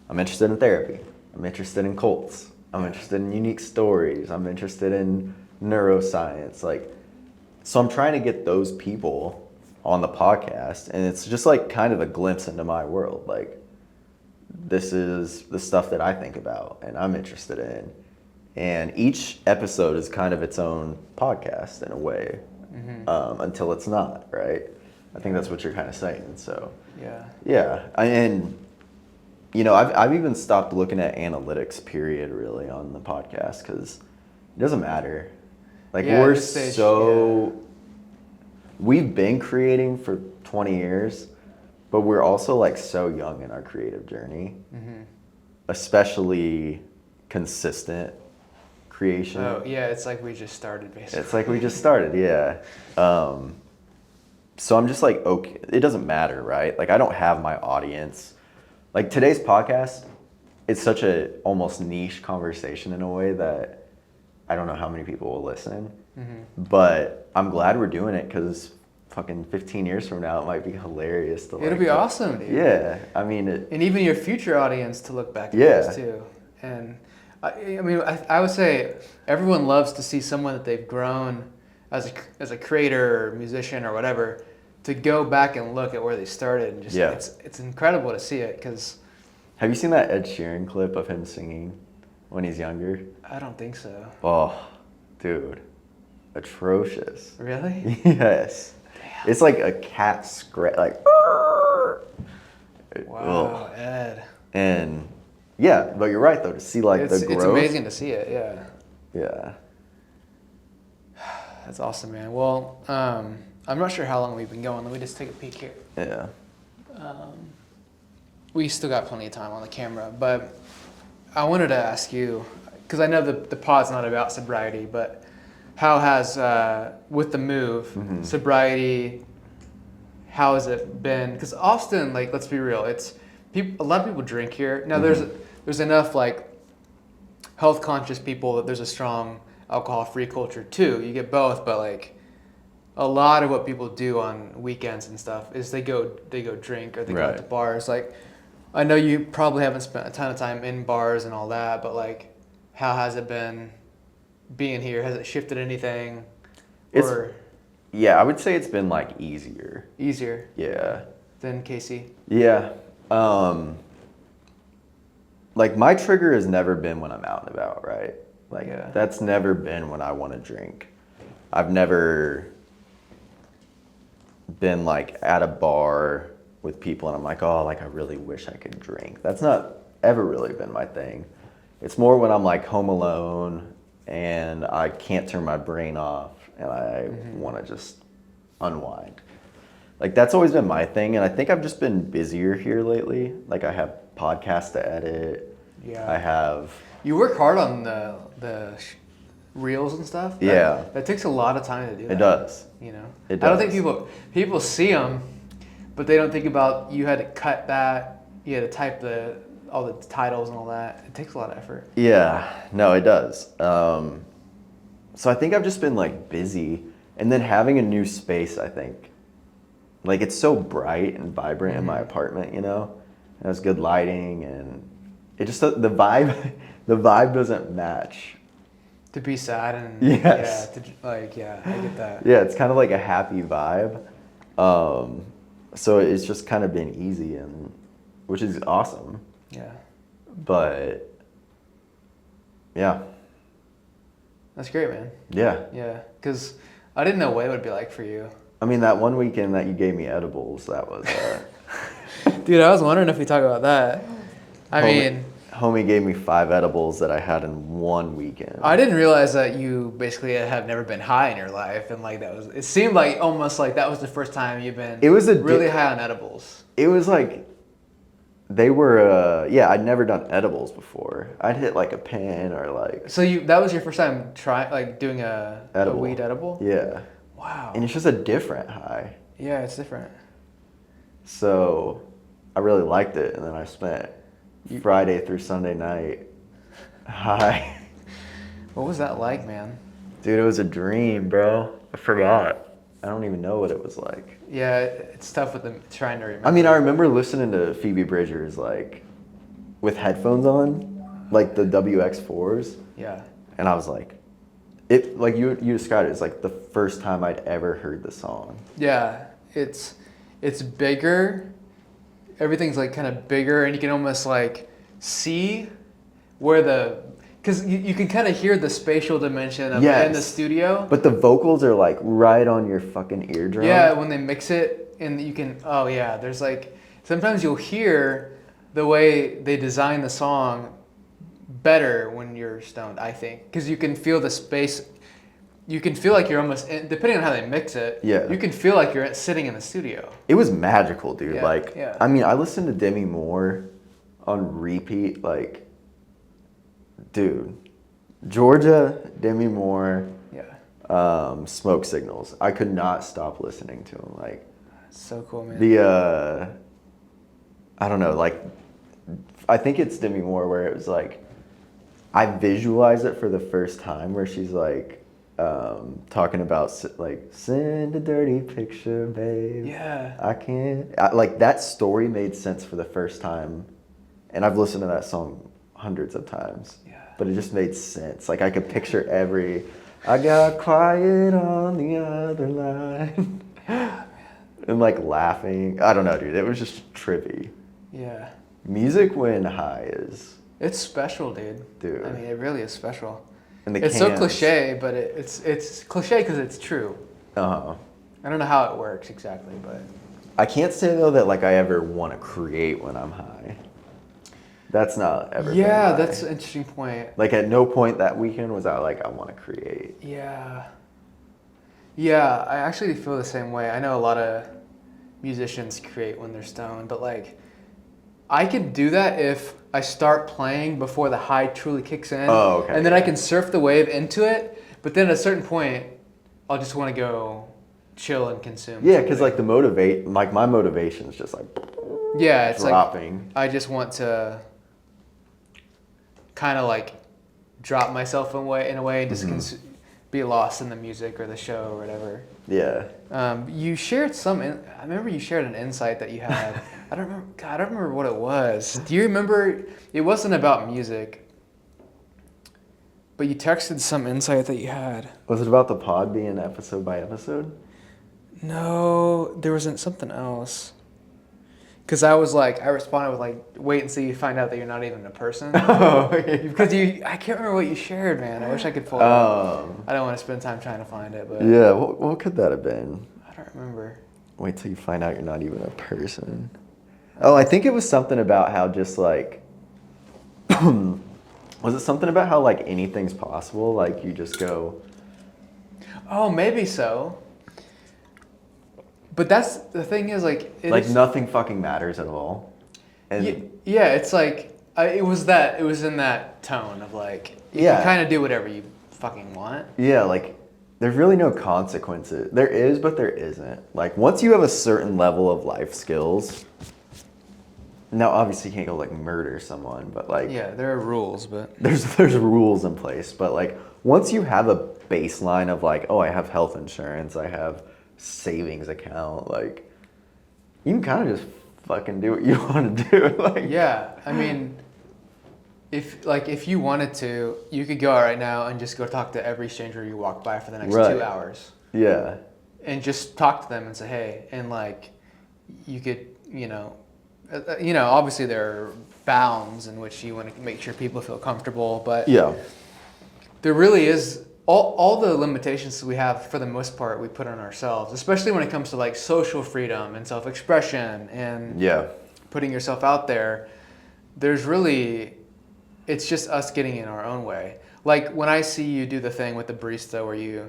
I'm interested in therapy. I'm interested in cults. I'm interested in unique stories. I'm interested in neuroscience. Like, so I'm trying to get those people on the podcast, and it's just like kind of a glimpse into my world. Like, this is the stuff that I think about and I'm interested in. And each episode is kind of its own podcast in a way, until it's not, right? I think that's what you're kind of saying. So yeah, and you know, I've even stopped looking at analytics, period, really, on the podcast, because it doesn't matter. Like, we've been creating for 20 years, but we're also like so young in our creative journey, especially consistent creation. Oh yeah, it's like we just started, basically. It's like we just started, yeah. So I'm just like, okay, it doesn't matter, right? Like, I don't have my audience. Like, today's podcast, it's such a almost niche conversation in a way that I don't know how many people will listen. But I'm glad we're doing it, because fucking 15 years from now, it might be hilarious to like. It'll be awesome, dude. Yeah, I mean. And even your future audience to look back at this too. And I mean, I would say everyone loves to see someone that they've grown as a creator or musician or whatever, to go back and look at where they started, and just it's incredible to see it. Because have you seen that Ed Sheeran clip of him singing when he's younger? I don't think so. Oh, dude, atrocious. Really? Yes. Damn. It's like a cat scratch, like. Wow, Ed. And yeah, but you're right though, to see like the growth. It's amazing to see it. Yeah. Yeah. That's awesome, man. Well, I'm not sure how long we've been going. Let me just take a peek here. Yeah. We still got plenty of time on the camera, but I wanted to ask you, because I know the pod's not about sobriety, but how has, with the move, sobriety, how has it been? Because Austin, like, let's be real, a lot of people drink here. Now, there's enough, like, health conscious people that there's a strong alcohol-free culture too. You get both, but like a lot of what people do on weekends and stuff is they go drink, or they go out to bars. Like, I know you probably haven't spent a ton of time in bars and all that, but like, how has it been being here? Has it shifted anything? Yeah, I would say it's been like easier. Easier? Yeah. Than Casey? Yeah. Like, my trigger has never been when I'm out and about, right? Like, that's never been when I want to drink. I've never been like at a bar with people and I'm like, oh, like, I really wish I could drink. That's not ever really been my thing. It's more when I'm like home alone and I can't turn my brain off and I want to just unwind. Like, that's always been my thing, and I think I've just been busier here lately. Like, I have podcasts to edit. Yeah. I have. You work hard on the reels and stuff. That takes a lot of time to do that. It does. You know. It does. I don't think people see them, but they don't think about you had to cut that. You had to type all the titles and all that. It takes a lot of effort. Yeah. No, it does. So I think I've just been like busy, and then having a new space. I think. Like, it's so bright and vibrant in my apartment, you know? It has good lighting, and it just, the vibe doesn't match. To be sad and, yes. I get that. Yeah, it's kind of like a happy vibe. So it's just kind of been easy, which is awesome. Yeah. But, yeah. That's great, man. Yeah. Yeah, because I didn't know what it would be like for you. I mean, that one weekend that you gave me edibles, that was... Dude, I was wondering if we talk about that. Homie gave me 5 edibles that I had in one weekend. I didn't realize that you basically have never been high in your life, and like it seemed like almost like that was the first time you've been really high on edibles. It was like They were, yeah, I'd never done edibles before. I'd hit like a pen or like So that was your first time doing a edible. weed edible? Yeah. Wow. And it's just a different high. Yeah, it's different. So I really liked it. And then I spent Friday through Sunday night high. What was that like, man? Dude, it was a dream, bro. I forgot. I don't even know what it was like. Yeah, it's tough with them trying to remember. I mean, I remember listening to Phoebe Bridgers like with headphones on, like the WX4s. Yeah. And I was like, it like you described it, it's like the first time I'd ever heard the song. Yeah, it's bigger. Everything's like kind of bigger, and you can almost like see where because you can kind of hear the spatial dimension of it in the studio. But the vocals are like right on your fucking eardrum. Yeah, when they mix it, and you can, oh yeah, there's like, sometimes you'll hear the way they design the song better when you're stoned, I think. Because you can feel the space, you can feel like you're almost, depending on how they mix it, yeah, you can feel like you're sitting in the studio. It was magical, dude. Yeah, I mean, I listened to Demi Moore on repeat, like, dude, Georgia, Demi Moore, Smoke Signals. I could not stop listening to him. Like, so cool, man. I don't know, like, I think it's Demi Moore where it was like, I visualized it for the first time where she's like, talking about like, send a dirty picture, babe. Yeah. I can't. Like, that story made sense for the first time. And I've listened to that song hundreds of times. Yeah. But it just made sense. Like, I could picture I got quiet on the other line. And like laughing. I don't know, dude. It was just trippy. Yeah. Music when high is... It's special, dude. Dude. I mean, it really is special. And it's so cliche, but it's cliche because it's true. Uh-huh. I don't know how it works exactly, but... I can't say, though, that like I ever want to create when I'm high. That's not ever been that's an interesting point. Like, at no point that weekend was I like, I want to create. Yeah. Yeah, I actually feel the same way. I know a lot of musicians create when they're stoned, but like, I can do that if I start playing before the high truly kicks in. Oh, okay. And then I can surf the wave into it, but then at a certain point, I'll just want to go chill and consume. Yeah, because like my motivation is just like... Yeah, it's dropping. like, I just want to kind of like drop myself in a way and just be lost in the music or the show or whatever. Yeah. You shared I remember you shared an insight that you had. I don't remember what it was. Do you remember? It wasn't about music, but you texted some insight that you had. Was it about the pod being episode by episode? No, there wasn't something else. Because I responded with like, wait until you find out that you're not even a person. Oh, okay. Because I can't remember what you shared, man. I wish I could pull it up. I don't want to spend time trying to find it, but... Yeah, what could that have been? I don't remember. Wait till you find out you're not even a person. Oh, I think it was something about how just like... was it something about how like anything's possible? Like you just go... Oh, maybe so. But that's the thing is like nothing fucking matters at all. And yeah, it's like it was in that tone of like you can kind of do whatever you fucking want. Yeah, like there's really no consequences. There is, but there isn't. Like once you have a certain level of life skills, now obviously you can't go like murder someone, but like there are rules, but there's rules in place. But like once you have a baseline of like, oh, I have health insurance, I have savings account, like you can kind of just fucking do what you want to do. Like I mean, if you wanted to, you could go out right now and just go talk to every stranger you walk by for the next 2 hours. Yeah. And just talk to them and say, hey, and like you could, obviously there are bounds in which you want to make sure people feel comfortable, but there really is all the limitations we have, for the most part, we put on ourselves, especially when it comes to like social freedom and self-expression and putting yourself out there. It's just us getting in our own way. Like when I see you do the thing with the barista where you,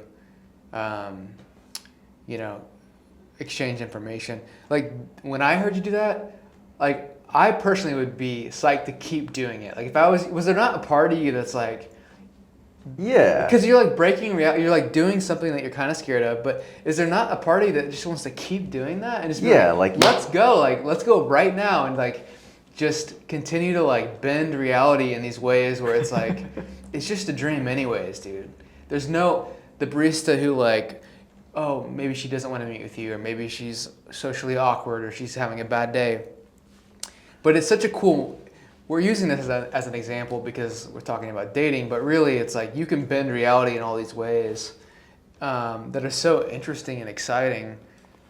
exchange information. Like when I heard you do that, like I personally would be psyched to keep doing it. Like if I was there not a part of you that's like, Yeah. because you're like breaking reality, you're like doing something that you're kind of scared of, but is there not a party that just wants to keep doing that and just be let's go right now and like just continue to like bend reality in these ways where it's like it's just a dream anyways, dude. There's no the barista who like, oh, maybe she doesn't want to meet with you, or maybe she's socially awkward, or she's having a bad day. But it's such a cool. We're using this as an example because we're talking about dating, but really it's like you can bend reality in all these ways that are so interesting and exciting.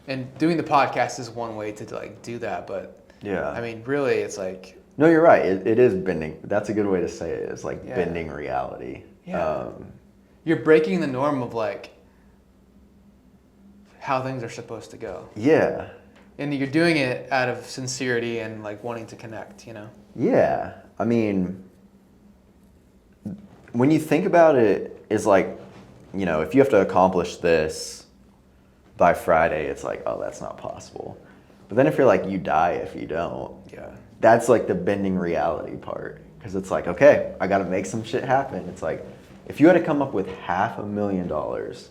And doing the podcast is one way to like do that, but yeah, I mean, really, it's like no, you're right. It is bending. That's a good way to say it. It's like bending reality. Yeah, you're breaking the norm of like how things are supposed to go. Yeah. And you're doing it out of sincerity and like wanting to connect, you know? Yeah. I mean, when you think about it, it's like, you know, if you have to accomplish this by Friday, it's like, oh, that's not possible. But then if you're like, you die if you don't. Yeah. That's like the bending reality part. Because it's like, okay, I got to make some shit happen. It's like, if you had to come up with $500,000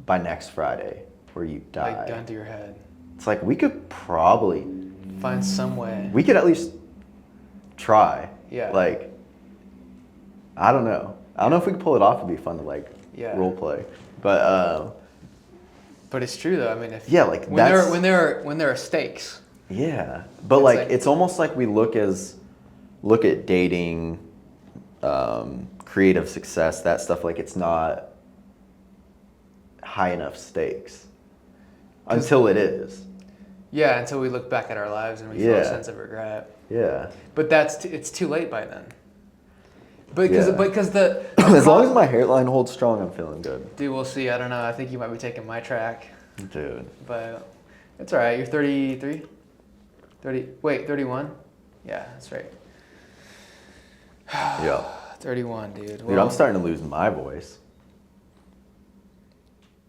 by next Friday where you die. Like gun to your head. It's like we could probably find some way. We could at least try. Yeah. Like, I don't know. I don't know if we could pull it off. It'd be fun to like role play. But it's true though. I mean, if like when there are stakes. Yeah, but like it's almost like we look at dating, creative success, that stuff like it's not high enough stakes until it is. Yeah, until we look back at our lives and we feel a sense of regret. Yeah. But it's too late by then. Because as long as my hairline holds strong, I'm feeling good. Dude, we'll see. I don't know. I think you might be taking my track. Dude. But it's all right. You're 33? 31? Yeah, that's right. Yeah. 31, dude. Dude, I'm starting to lose my voice.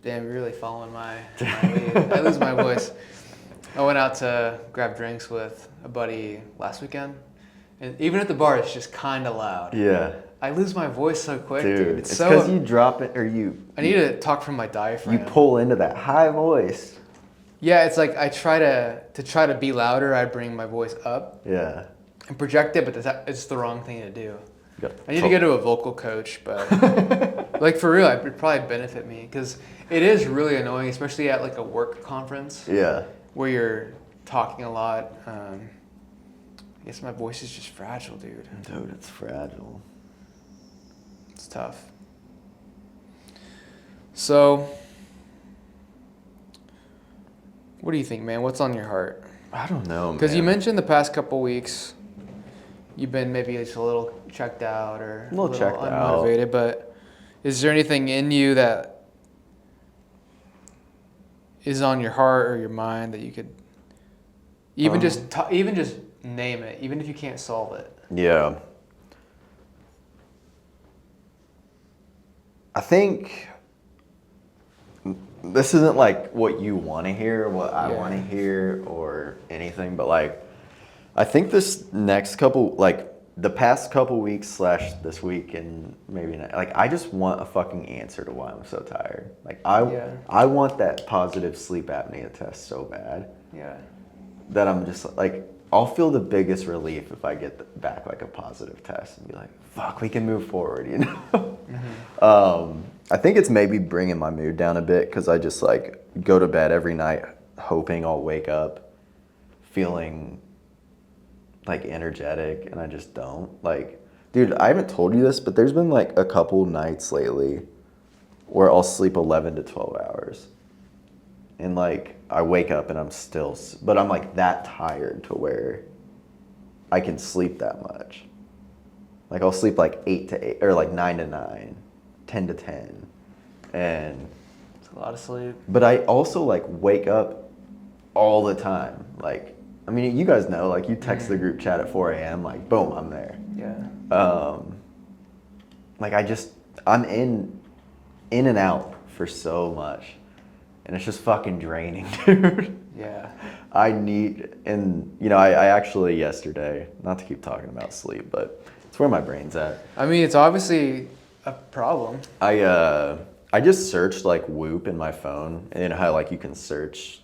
Damn, you're really following my lead. I lose my voice. I went out to grab drinks with a buddy last weekend, and even at the bar, it's just kind of loud. Yeah. I lose my voice so quick, dude. It's because you drop it, or I need to talk from my diaphragm. You pull into that high voice. Yeah, it's like I try to be louder. I bring my voice up. Yeah. And project it, but it's the wrong thing to do. I need to go to a vocal coach, but like for real, it would probably benefit me because it is really annoying, especially at like a work conference. Yeah. Where you're talking a lot. I guess my voice is just fragile, dude. Dude, it's fragile. It's tough. So, what do you think, man? What's on your heart? I don't know, man. Because you mentioned the past couple weeks, you've been maybe just a little checked out or a little checked unmotivated, out. But is there anything in you that is on your heart or your mind that you could even just name it, even if you can't solve it? Yeah. I think this isn't like what you want to hear, what I want to hear, or anything, but like, I think this next couple, like the past couple weeks / this week and maybe not, like I just want a fucking answer to why I'm so tired. Like I want that positive sleep apnea test so bad. Yeah. That I'm just like, I'll feel the biggest relief if I get back like a positive test and be like, fuck, we can move forward, you know? Mm-hmm. I think it's maybe bringing my mood down a bit because I just like go to bed every night hoping I'll wake up feeling like energetic, and I just don't. Like, dude, I haven't told you this, but there's been like a couple nights lately where I'll sleep 11 to 12 hours. And like I wake up and I'm still, but I'm like that tired to where I can sleep that much. Like I'll sleep like 8 to 8 or like 9 to 9, 10 to 10. And it's a lot of sleep. But I also like wake up all the time. Like, I mean, you guys know, like you text the group chat at 4 a.m., like boom, I'm there. Yeah. Like I'm in and out for so much. And it's just fucking draining, dude. Yeah. I actually yesterday, not to keep talking about sleep, but it's where my brain's at. I mean, it's obviously a problem. I just searched like Whoop in my phone, and you know how like you can search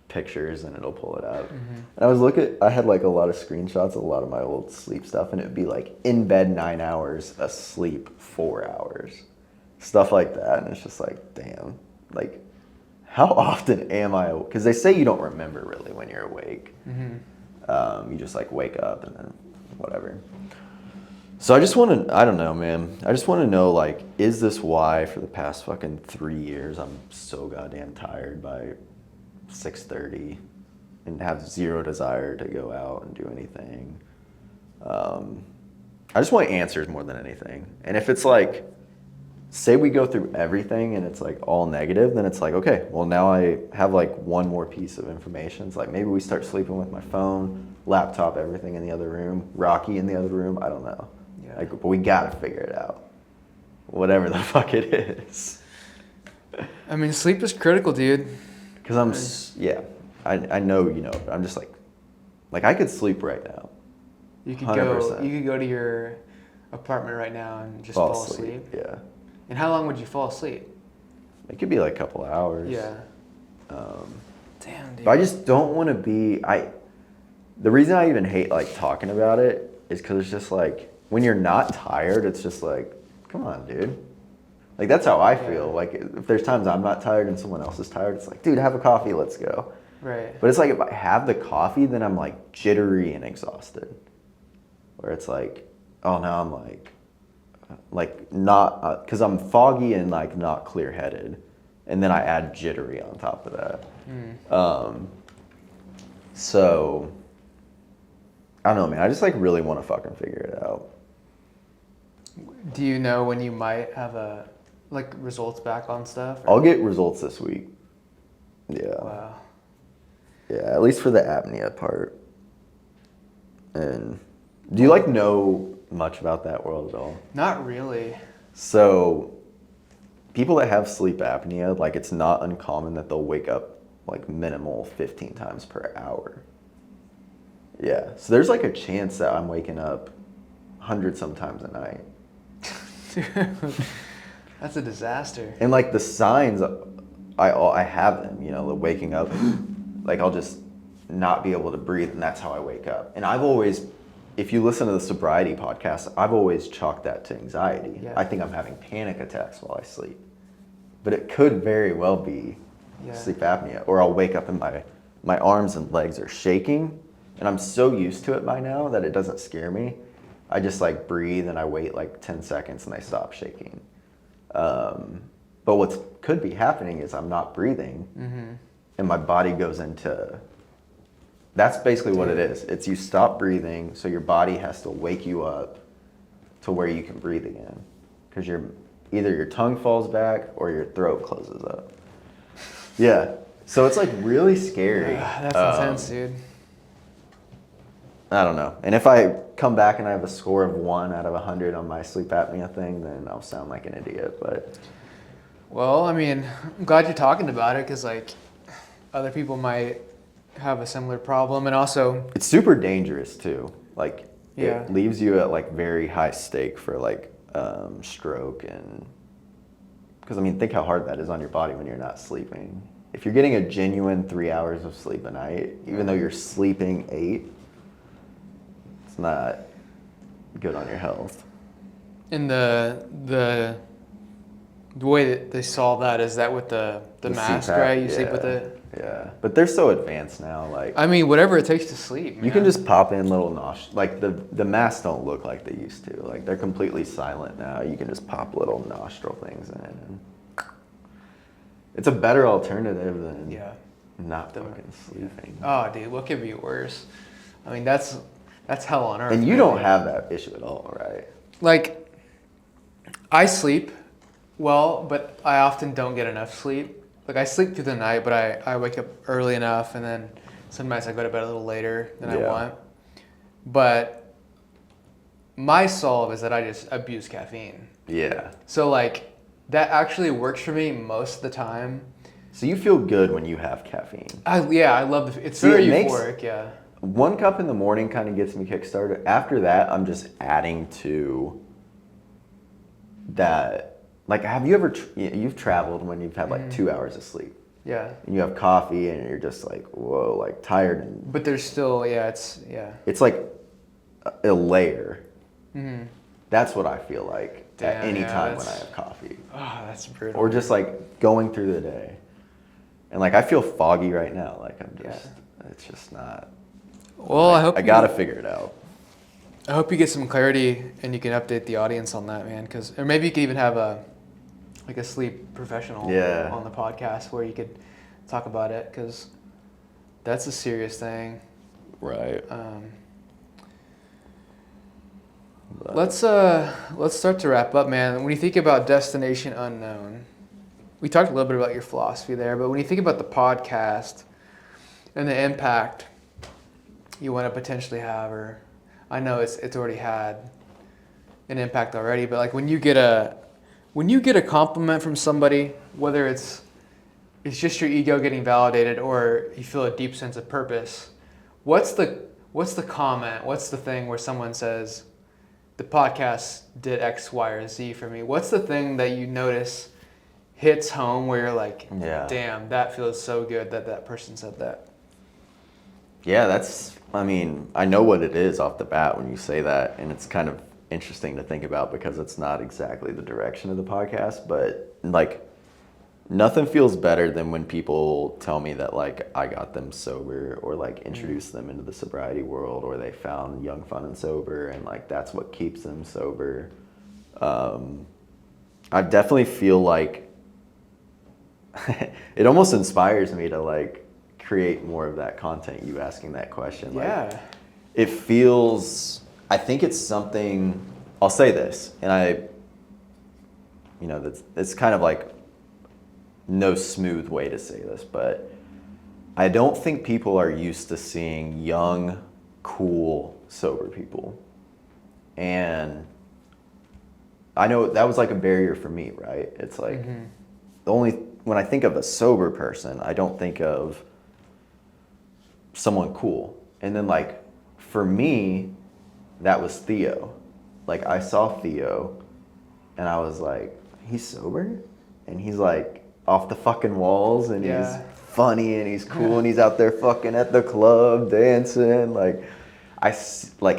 pictures and it'll pull it up. And I had like a lot of screenshots of a lot of my old sleep stuff, and it'd be like in bed 9 hours, asleep 4 hours, stuff like that. And it's just like, damn, like how often am I? Because they say you don't remember really when you're awake. You just like wake up and then whatever. So I just want to, I don't know, man. I just want to know, like, is this why for the past fucking 3 years I'm so goddamn tired by 6:30 and have zero desire to go out and do anything? I just want answers more than anything. And if it's like, say we go through everything and it's like all negative, then it's like, okay, well now I have like one more piece of information. It's like maybe we start sleeping with my phone, laptop, everything in the other room, Rocky in the other room. I don't know. Yeah. Like, but we gotta figure it out. Whatever the fuck it is. I mean, sleep is critical, dude. Because I know, but I'm just like I could sleep right now. You could 100%. You could go to your apartment right now and just fall asleep. Yeah. And how long would you fall asleep? It could be like a couple hours. Yeah. Damn, dude. But I just don't want to be. The reason I even hate like talking about it is because it's just like when you're not tired, it's just like, come on, dude. Like that's how I feel. Yeah. Like if there's times I'm not tired and someone else is tired, it's like, dude, have a coffee, let's go. Right. But it's like if I have the coffee, then I'm like jittery and exhausted. Where it's like, oh, now I'm like not, because I'm foggy and like not clear headed, and then I add jittery on top of that. So I don't know, man. I just like really want to fucking figure it out. Do you know when you might have results back on stuff? Or? I'll get results this week. Yeah. Wow. Yeah, at least for the apnea part. And do you like know much about that world at all? Not really. So people that have sleep apnea, like it's not uncommon that they'll wake up like minimal 15 times per hour. Yeah. So there's like a chance that I'm waking up 100 sometimes a night. Dude, that's a disaster. And like the signs, I have them, the waking up, like I'll just not be able to breathe, and that's how I wake up. And I've always, if you listen to the sobriety podcast, I've always chalked that to anxiety. Yeah. I think I'm having panic attacks while I sleep. But it could very well be sleep apnea. Or I'll wake up and my arms and legs are shaking, and I'm so used to it by now that it doesn't scare me. I just like breathe and I wait like 10 seconds and I stop shaking. But what could be happening is I'm not breathing, and my body goes into, that's basically what it is. It's you stop breathing, so your body has to wake you up to where you can breathe again. Because either your tongue falls back or your throat closes up. Yeah. So it's like really scary. That's intense, dude. I don't know. And if I come back and I have a score of 1 out of 100 on my sleep apnea thing, then I'll sound like an idiot. But Well, I mean, I'm glad you're talking about it because like other people might have a similar problem, and also it's super dangerous too. Like Yeah. it leaves you at like very high stake for like stroke, and because I mean, think how hard that is on your body when you're not sleeping. If you're getting a genuine 3 hours of sleep a night, even though you're sleeping 8, it's not good on your health. in the way that they solve that is that with the mask, CPAP, right? You sleep with it. Yeah, but they're so advanced now. Like I mean, whatever it takes to sleep. you can just pop in little like the masks don't look like they used to. Like they're completely silent now. You can just pop little nostril things in, and it's a better alternative than not fucking sleeping. Oh, dude, what could be worse? I mean, that's hell on earth. And you man. don't have that issue at all, right? Like, I sleep well, but I often don't get enough sleep. Like, I sleep through the night, but I wake up early enough, and then some nights I go to bed a little later than I want. But my solve is that I just abuse caffeine. Yeah. So, like, that actually works for me most of the time. So you feel good when you have caffeine. I love it's See, very it makes- euphoric, yeah. 1 cup in the morning kind of gets me kickstarted. After that, I'm just adding to that. Like, have you ever, you've traveled when you've had like 2 hours of sleep. Yeah. And you have coffee and you're just like, whoa, like tired. And But there's still, it's like a layer. Mm-hmm. That's what I feel like at Damn, any yeah, time when I that's- have coffee. Oh, that's brutal. Or just like going through the day. And like, I feel foggy right now. Like I'm just, it's just not. Well, I gotta figure it out. I hope you get some clarity and you can update the audience on that, man. Or maybe you could even have a sleep professional on the podcast where you could talk about it, because that's a serious thing. Right. Let's start to wrap up, man. When you think about Destination Unknown, we talked a little bit about your philosophy there, but when you think about the podcast and the impact you want to potentially have, or I know it's already had an impact already, but like when you get a compliment from somebody, whether it's just your ego getting validated or you feel a deep sense of purpose, what's the comment? What's the thing where someone says, the podcast did X, Y, or Z for me? What's the thing that you notice hits home where you're like, damn, that feels so good that person said that? Yeah, I know what it is off the bat when you say that, and it's kind of interesting to think about because it's not exactly the direction of the podcast, but like nothing feels better than when people tell me that like I got them sober, or like introduced them into the sobriety world, or they found Young, Fun, and Sober, and like that's what keeps them sober. I definitely feel like it almost inspires me to like create more of that content, you asking that question. Like, it feels, I think it's something, I'll say this, and it's kind of like no smooth way to say this, but I don't think people are used to seeing young, cool, sober people. And I know that was like a barrier for me, right? It's like when I think of a sober person, I don't think of someone cool. And then like for me, that was Theo. Like I saw Theo and I was like, he's sober? And he's like off the fucking walls, and he's funny and he's cool and he's out there fucking at the club dancing. Like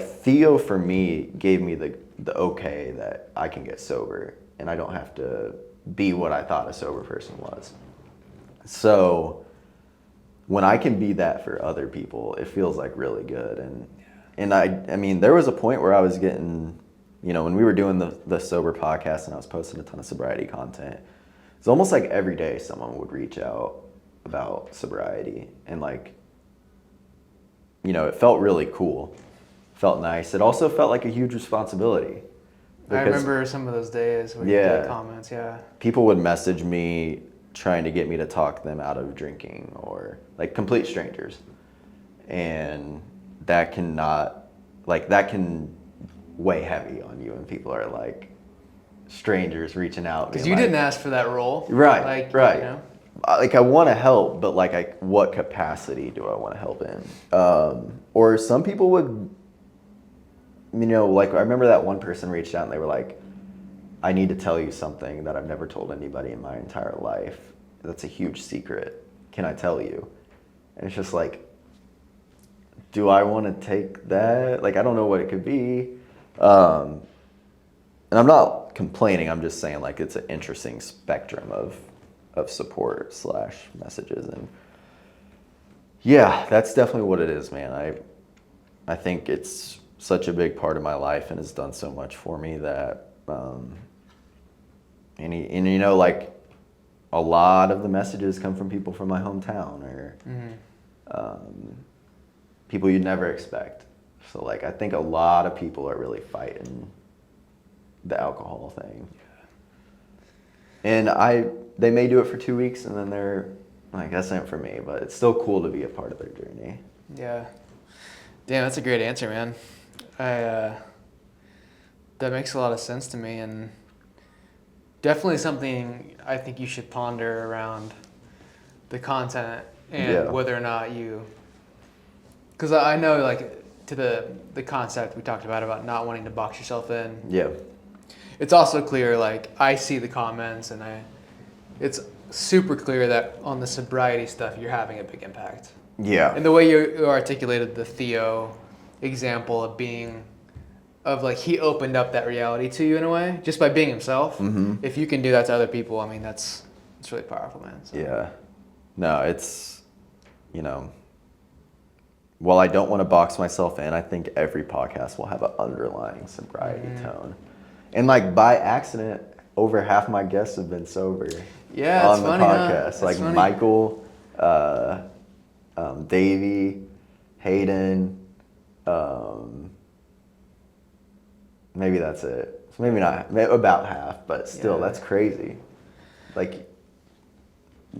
Theo for me gave me the okay that I can get sober and I don't have to be what I thought a sober person was. So when I can be that for other people, it feels like really good. And I mean, there was a point where I was getting, when we were doing the sober podcast and I was posting a ton of sobriety content, it's almost like every day someone would reach out about sobriety, and like, it felt really cool, felt nice. It also felt like a huge responsibility. I remember some of those days where you get comments, People would message me trying to get me to talk them out of drinking, or like complete strangers. And that can weigh heavy on you, and people are like strangers reaching out. Because you didn't ask for that role. Right, right. Like I want to help, but like what capacity do I want to help in? Or some people would, like I remember that one person reached out and they were like, I need to tell you something that I've never told anybody in my entire life. That's a huge secret. Can I tell you? And it's just like, do I want to take that? Like, I don't know what it could be. And I'm not complaining. I'm just saying like it's an interesting spectrum of support / messages. And yeah, that's definitely what it is, man. I think it's such a big part of my life and has done so much for me that, like a lot of the messages come from people from my hometown, or people you'd never expect. So like, I think a lot of people are really fighting the alcohol thing. And they may do it for 2 weeks and then they're like, that's not for me, but it's still cool to be a part of their journey. Yeah. Damn, that's a great answer, man. That makes a lot of sense to me, and definitely something I think you should ponder around the content and Yeah. whether or not you. Because I know, like, to the concept we talked about not wanting to box yourself in. Yeah. It's also clear, like, I see the comments, and it's super clear that on the sobriety stuff, you're having a big impact. Yeah. And the way you articulated the Theo example of like, he opened up that reality to you in a way, just by being himself. Mm-hmm. If you can do that to other people, I mean, it's really powerful, man. So. Yeah. No, it's, you know, while I don't want to box myself in, I think every podcast will have an underlying sobriety tone. And like by accident, over half my guests have been sober. Yeah, on it's the funny, podcast. huh? Like funny. Michael, Davey, Hayden, maybe that's it. Maybe not, maybe about half, but still, that's crazy. Like,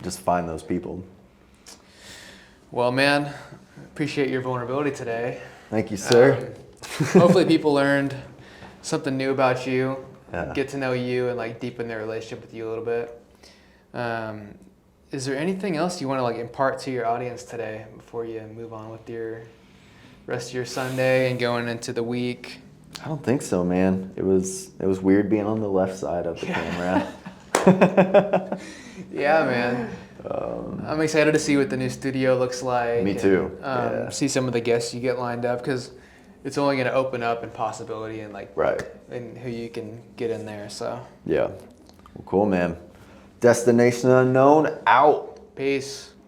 just find those people. Well, man, appreciate your vulnerability today. Thank you, sir. Hopefully people learned something new about you, Yeah. get to know you, and like deepen their relationship with you a little bit. Is there anything else you want to like impart to your audience today before you move on with your rest of your Sunday and going into the week? I don't think so, man. It was weird being on the left side of the camera. Yeah, man. I'm excited to see what the new studio looks like. Me too. Yeah. See some of the guests you get lined up, because it's only going to open up in possibility and like Right. and who you can get in there. So Yeah. Well, cool, man. Destination Unknown out. peace.